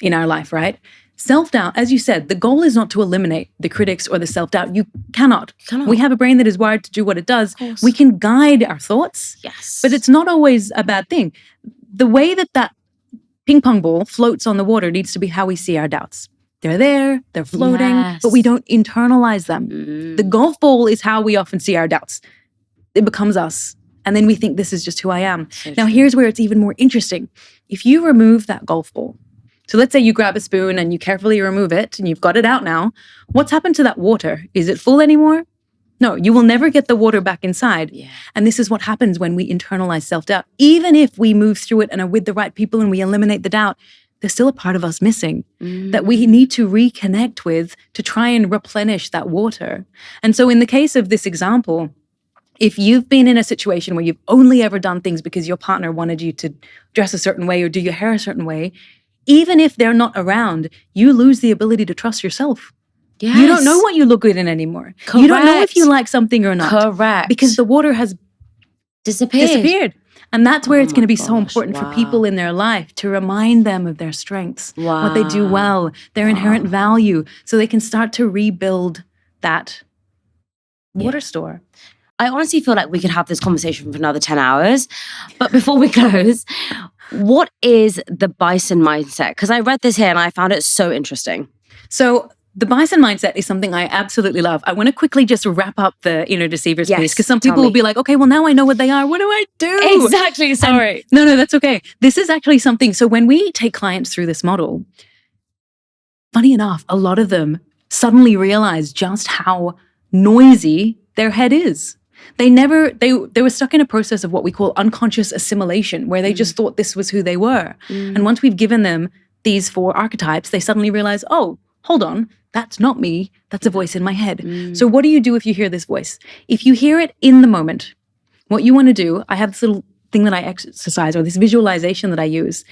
in our life, right? Self-doubt, as you said, the goal is not to eliminate the critics or the self-doubt. You cannot. We have a brain that is wired to do what it does. We can guide our thoughts. Yes. But it's not always a bad thing. The way that ping pong ball floats on the water needs to be how we see our doubts. They're there, they're floating, but we don't internalize them. The golf ball is how we often see our doubts. It becomes us. And then we think this is just who I am. So now, here's where it's even more interesting. If you remove that golf ball, so let's say you grab a spoon and you carefully remove it and you've got it out now, what's happened to that water? Is it full anymore? No, you will never get the water back inside. Yeah. And this is what happens when we internalize self-doubt. Even if we move through it and are with the right people and we eliminate the doubt, there's still a part of us missing that we need to reconnect with to try and replenish that water. And so in the case of this example, If you've been in a situation where you've only ever done things because your partner wanted you to dress a certain way or do your hair a certain way, even if they're not around, you lose the ability to trust yourself. Yes. You don't know what you look good in anymore. Correct. You don't know if you like something or not. Correct. Because the water has disappeared. And that's where it's going to be so gosh, important for wow. people in their life to remind them of their strengths, what they do Wow. well, their inherent value, so they can start to rebuild that water store. I honestly feel like we could have this conversation for another 10 hours. But before we close, what is the bison mindset? Because I read this here and I found it so interesting. So the bison mindset is something I absolutely love. I want to quickly just wrap up the Deceivers piece, because some people will be like, okay, well, now I know what they are. What do I do? Exactly. Sorry. No, that's okay. This is actually something. So when we take clients through this model, funny enough, a lot of them suddenly realize just how noisy their head is. They were stuck in a process of what we call unconscious assimilation, where they just thought this was who they were. And once we've given them these 4 archetypes, they suddenly realize, oh, hold on, that's not me. That's a voice in my head. So what do you do if you hear this voice? If you hear it in the moment, what you want to do, I have this little thing that I exercise, or this visualization that I use,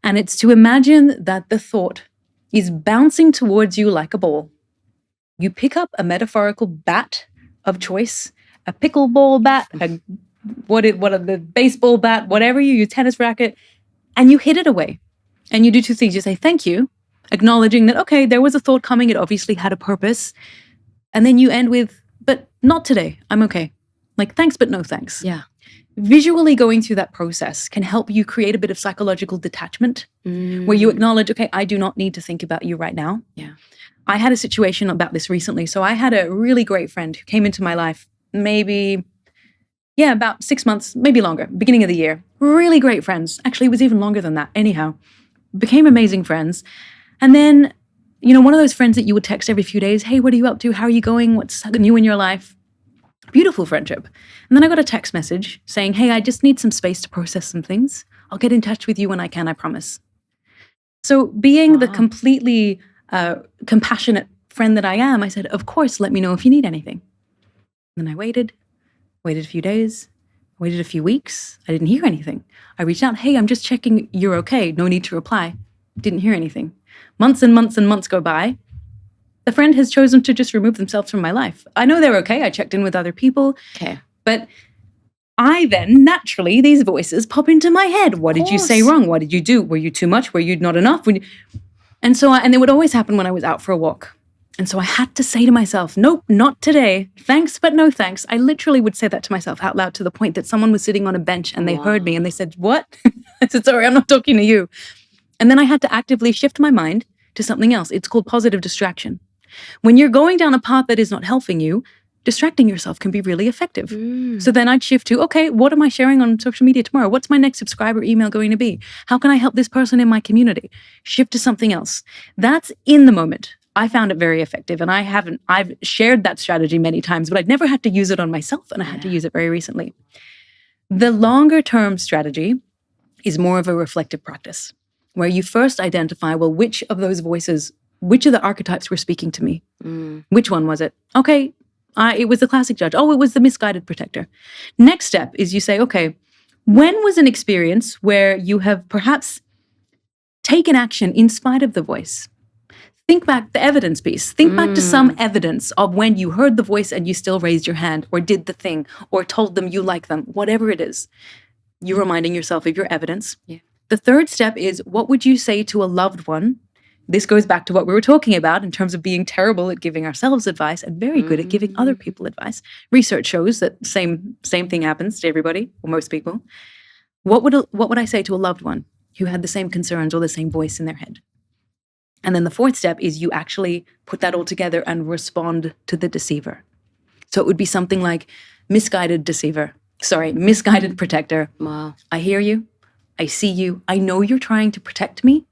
and it's to imagine that the thought is bouncing towards you like a ball. You pick up a metaphorical bat of choice, a pickleball bat, what are the baseball bat, whatever you use, tennis racket, and you hit it away. And you do 2 things. You say, thank you, acknowledging that, okay, there was a thought coming. It obviously had a purpose. And then you end with, but not today. I'm okay. Like, thanks, but no thanks. Yeah. Visually going through that process can help you create a bit of psychological detachment where you acknowledge, okay, I do not need to think about you right now. Yeah. I had a situation about this recently. So I had a really great friend who came into my life about 6 months, maybe longer, beginning of the year. Really great friends. Actually, it was even longer than that. Anyhow, became amazing friends. And then, one of those friends that you would text every few days, hey, what are you up to? How are you going? What's new in your life? Beautiful friendship. And then I got a text message saying, hey, I just need some space to process some things. I'll get in touch with you when I can, I promise. So being the completely compassionate friend that I am, I said, of course, let me know if you need anything. Then I waited a few days, waited a few weeks. I didn't hear anything. I reached out, hey, I'm just checking you're okay. No need to reply. Didn't hear anything. Months and months and months go by. The friend has chosen to just remove themselves from my life. I know they're okay. I checked in with other people. Okay. But I then, naturally, these voices pop into my head. What did you say wrong? What did you do? Were you too much? Were you not enough? And it would always happen when I was out for a walk. And so I had to say to myself, nope, not today. Thanks, but no thanks. I literally would say that to myself out loud, to the point that someone was sitting on a bench and they heard me and they said, what? I said, sorry, I'm not talking to you. And then I had to actively shift my mind to something else. It's called positive distraction. When you're going down a path that is not helping you, distracting yourself can be really effective. So then I'd shift to, okay, what am I sharing on social media tomorrow? What's my next subscriber email going to be? How can I help this person in my community? Shift to something else. That's in the moment. I found it very effective, and I've shared that strategy many times, but I'd never had to use it on myself, and I had to use it very recently. The longer term strategy is more of a reflective practice, where you first identify, well, which of those voices, which of the archetypes were speaking to me? Which one was it? Okay, it was the classic judge. Oh, it was the misguided protector. Next step is you say, okay, when was an experience where you have perhaps taken action in spite of the voice? Think back, the evidence piece. Think back to some evidence of when you heard the voice and you still raised your hand or did the thing or told them you like them, whatever it is. You're reminding yourself of your evidence. Yeah. The third step is, what would you say to a loved one? This goes back to what we were talking about in terms of being terrible at giving ourselves advice and very good at giving other people advice. Research shows that same thing happens to everybody, or most people. What would I say to a loved one who had the same concerns or the same voice in their head? And then the fourth step is you actually put that all together and respond to the deceiver. So it would be something like, misguided protector. Wow. I hear you. I see you. I know you're trying to protect me,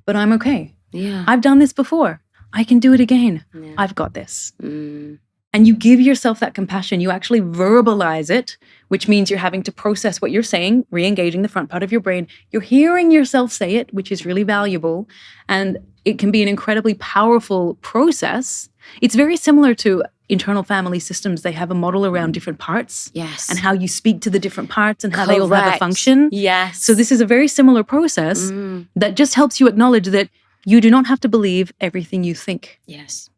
but I'm okay. Yeah. I've done this before. I can do it again. Yeah. I've got this. And you give yourself that compassion. You actually verbalize it, which means you're having to process what you're saying, re-engaging the front part of your brain. You're hearing yourself say it, which is really valuable. And it can be an incredibly powerful process. It's very similar to internal family systems, they have a model around different parts. Yes. And how you speak to the different parts and how they all have a Correct. function. Yes. So this is a very similar process that just helps you acknowledge that you do not have to believe everything you think. Yes.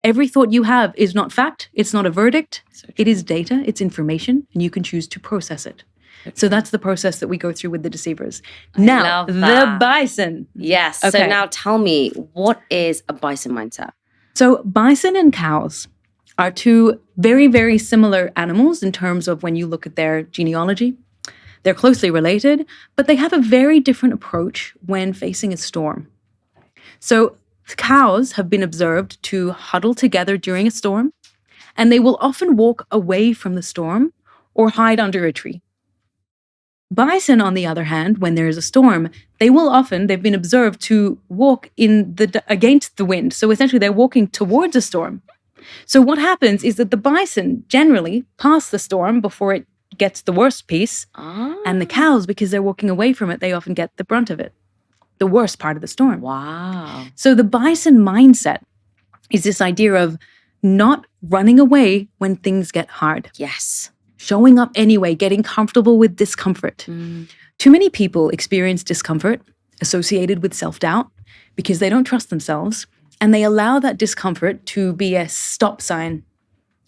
Every thought you have is not fact. It's not a verdict. So it is data. It's information. And you can choose to process it. So that's the process that we go through with the Deceivers. Now, the bison. Yes. Okay. So now tell me, what is a bison mindset? So bison and cows are two very, very similar animals in terms of when you look at their genealogy. They're closely related, but they have a very different approach when facing a storm. So cows have been observed to huddle together during a storm, and they will often walk away from the storm or hide under a tree. Bison, on the other hand, when there is a storm, they've been observed to walk against the wind. So essentially they're walking towards a storm. So what happens is that the bison generally pass the storm before it gets the worst piece. And the cows, because they're walking away from it, they often get the brunt of it, the worst part of the storm. Wow. So the bison mindset is this idea of not running away when things get hard. Yes. Showing up anyway, getting comfortable with discomfort. Too many people experience discomfort associated with self-doubt because they don't trust themselves, and they allow that discomfort to be a stop sign.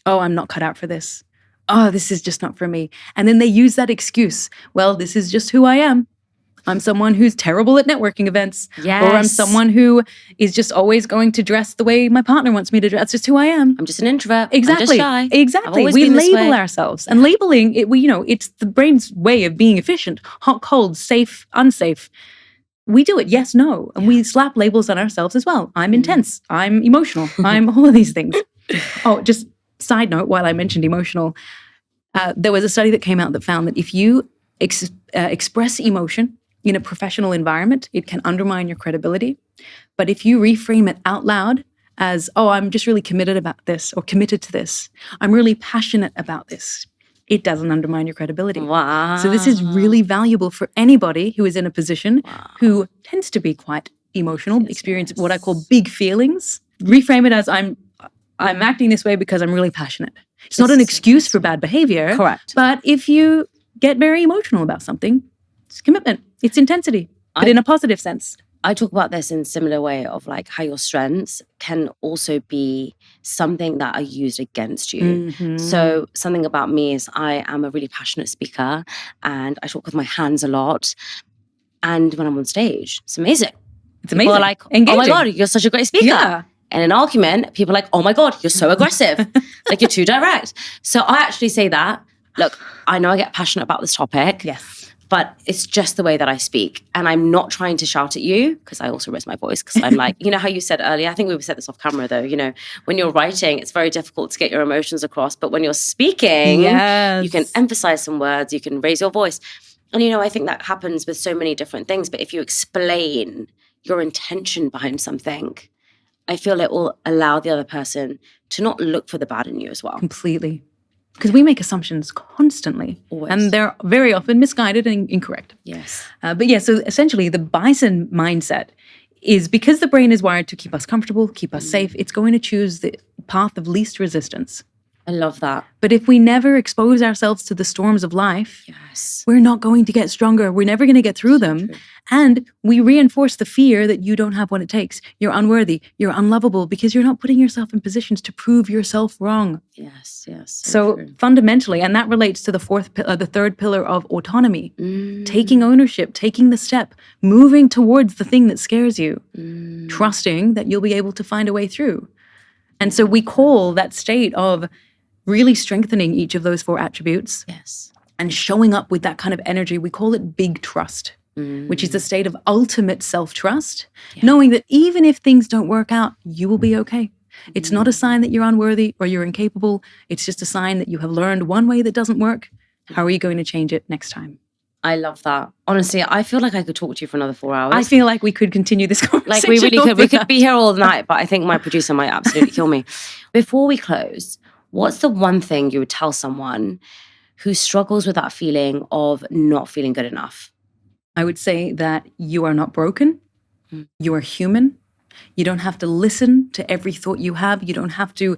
Oh, I'm not cut out for this. Oh, this is just not for me. And then they use that excuse. Well, this is just who I am. I'm someone who's terrible at networking events. Yes. Or I'm someone who is just always going to dress the way my partner wants me to dress. That's just who I am. I'm just an introvert. Exactly. I'm just shy. Exactly. We label ourselves. And labeling, it's the brain's way of being efficient. Hot, cold, safe, unsafe. We do it, yes, no. And we slap labels on ourselves as well. I'm intense. I'm emotional. I'm all of these things. Oh, just side note, while I mentioned emotional, there was a study that came out that found that if you express emotion in a professional environment, it can undermine your credibility. But if you reframe it out loud as, oh, I'm just really committed about this or committed to this, I'm really passionate about this, it doesn't undermine your credibility. Wow. So this is really valuable for anybody who is in a position who tends to be quite emotional, experience what I call big feelings. Reframe it as I'm acting this way because I'm really passionate. It's not an excuse for bad behavior. Correct. But if you get very emotional about something, it's commitment. It's intensity, but in a positive sense. I talk about this in a similar way of like how your strengths can also be something that are used against you. So something about me is I am a really passionate speaker and I talk with my hands a lot. And when I'm on stage, it's amazing. It's amazing. People are like, engaging. Oh my God, you're such a great speaker. Yeah. And in an argument, people are like, oh my God, you're so aggressive. Like you're too direct. So I actually say that, look, I know I get passionate about this topic. Yes. But it's just the way that I speak. And I'm not trying to shout at you because I also raise my voice because I'm like, you know how you said earlier, I think we said this off camera though, when you're writing, it's very difficult to get your emotions across. But when you're speaking, you can emphasize some words, you can raise your voice. And, I think that happens with so many different things. But if you explain your intention behind something, I feel it will allow the other person to not look for the bad in you as well. Completely. Because we make assumptions constantly. Always. And they're very often misguided and incorrect. Yes. So essentially the bison mindset is because the brain is wired to keep us comfortable, keep us safe, it's going to choose the path of least resistance. I love that. But if we never expose ourselves to the storms of life, we're not going to get stronger. We're never going to get through them. True. And we reinforce the fear that you don't have what it takes. You're unworthy. You're unlovable because you're not putting yourself in positions to prove yourself wrong. Yes. So fundamentally, and that relates to the third pillar of autonomy, taking ownership, taking the step, moving towards the thing that scares you, trusting that you'll be able to find a way through. And so we call that state of really strengthening each of those 4 attributes and showing up with that kind of energy, we call it big trust, which is a state of ultimate self-trust, knowing that even if things don't work out, you will be okay. It's not a sign that you're unworthy or you're incapable. It's just a sign that you have learned one way that doesn't work. How are you going to change it next time? I love that. Honestly, I feel like I could talk to you for another 4 hours. I feel like we could continue this conversation. Like we really could. We could be here all night, but I think my producer might absolutely kill me. Before we close, what's the one thing you would tell someone who struggles with that feeling of not feeling good enough? I would say that you are not broken. You are human. You don't have to listen to every thought you have. You don't have to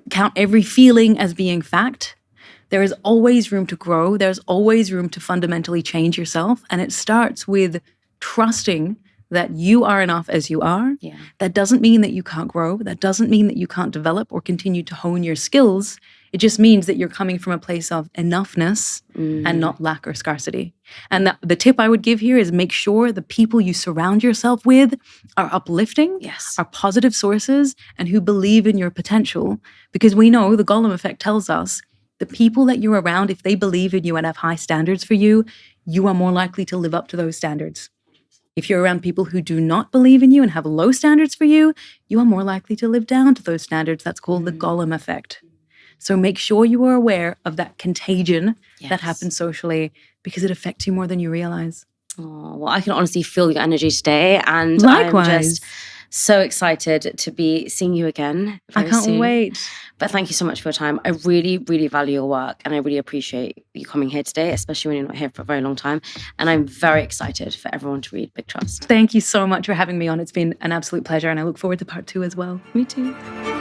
count every feeling as being fact. There is always room to grow. There's always room to fundamentally change yourself. And it starts with trusting that you are enough as you are. Yeah. That doesn't mean that you can't grow. That doesn't mean that you can't develop or continue to hone your skills. It just means that you're coming from a place of enoughness and not lack or scarcity. And the tip I would give here is make sure the people you surround yourself with are uplifting, Yes. are positive sources, and who believe in your potential. Because we know the Gollum effect tells us the people that you're around, if they believe in you and have high standards for you, you are more likely to live up to those standards. If you're around people who do not believe in you and have low standards for you, you are more likely to live down to those standards. That's called the Gollum effect. So make sure you are aware of that contagion that happens socially, because it affects you more than you realize. Oh, well, I can honestly feel your energy today. And Likewise. I'm just so excited to be seeing you again very I can't soon. wait. But thank you so much for your time. I really, really value your work, and I really appreciate you coming here today, especially when you're not here for a very long time. And I'm very excited for everyone to read Big Trust. Thank you so much for having me on. It's been an absolute pleasure, and I look forward to part 2 as well. Me too.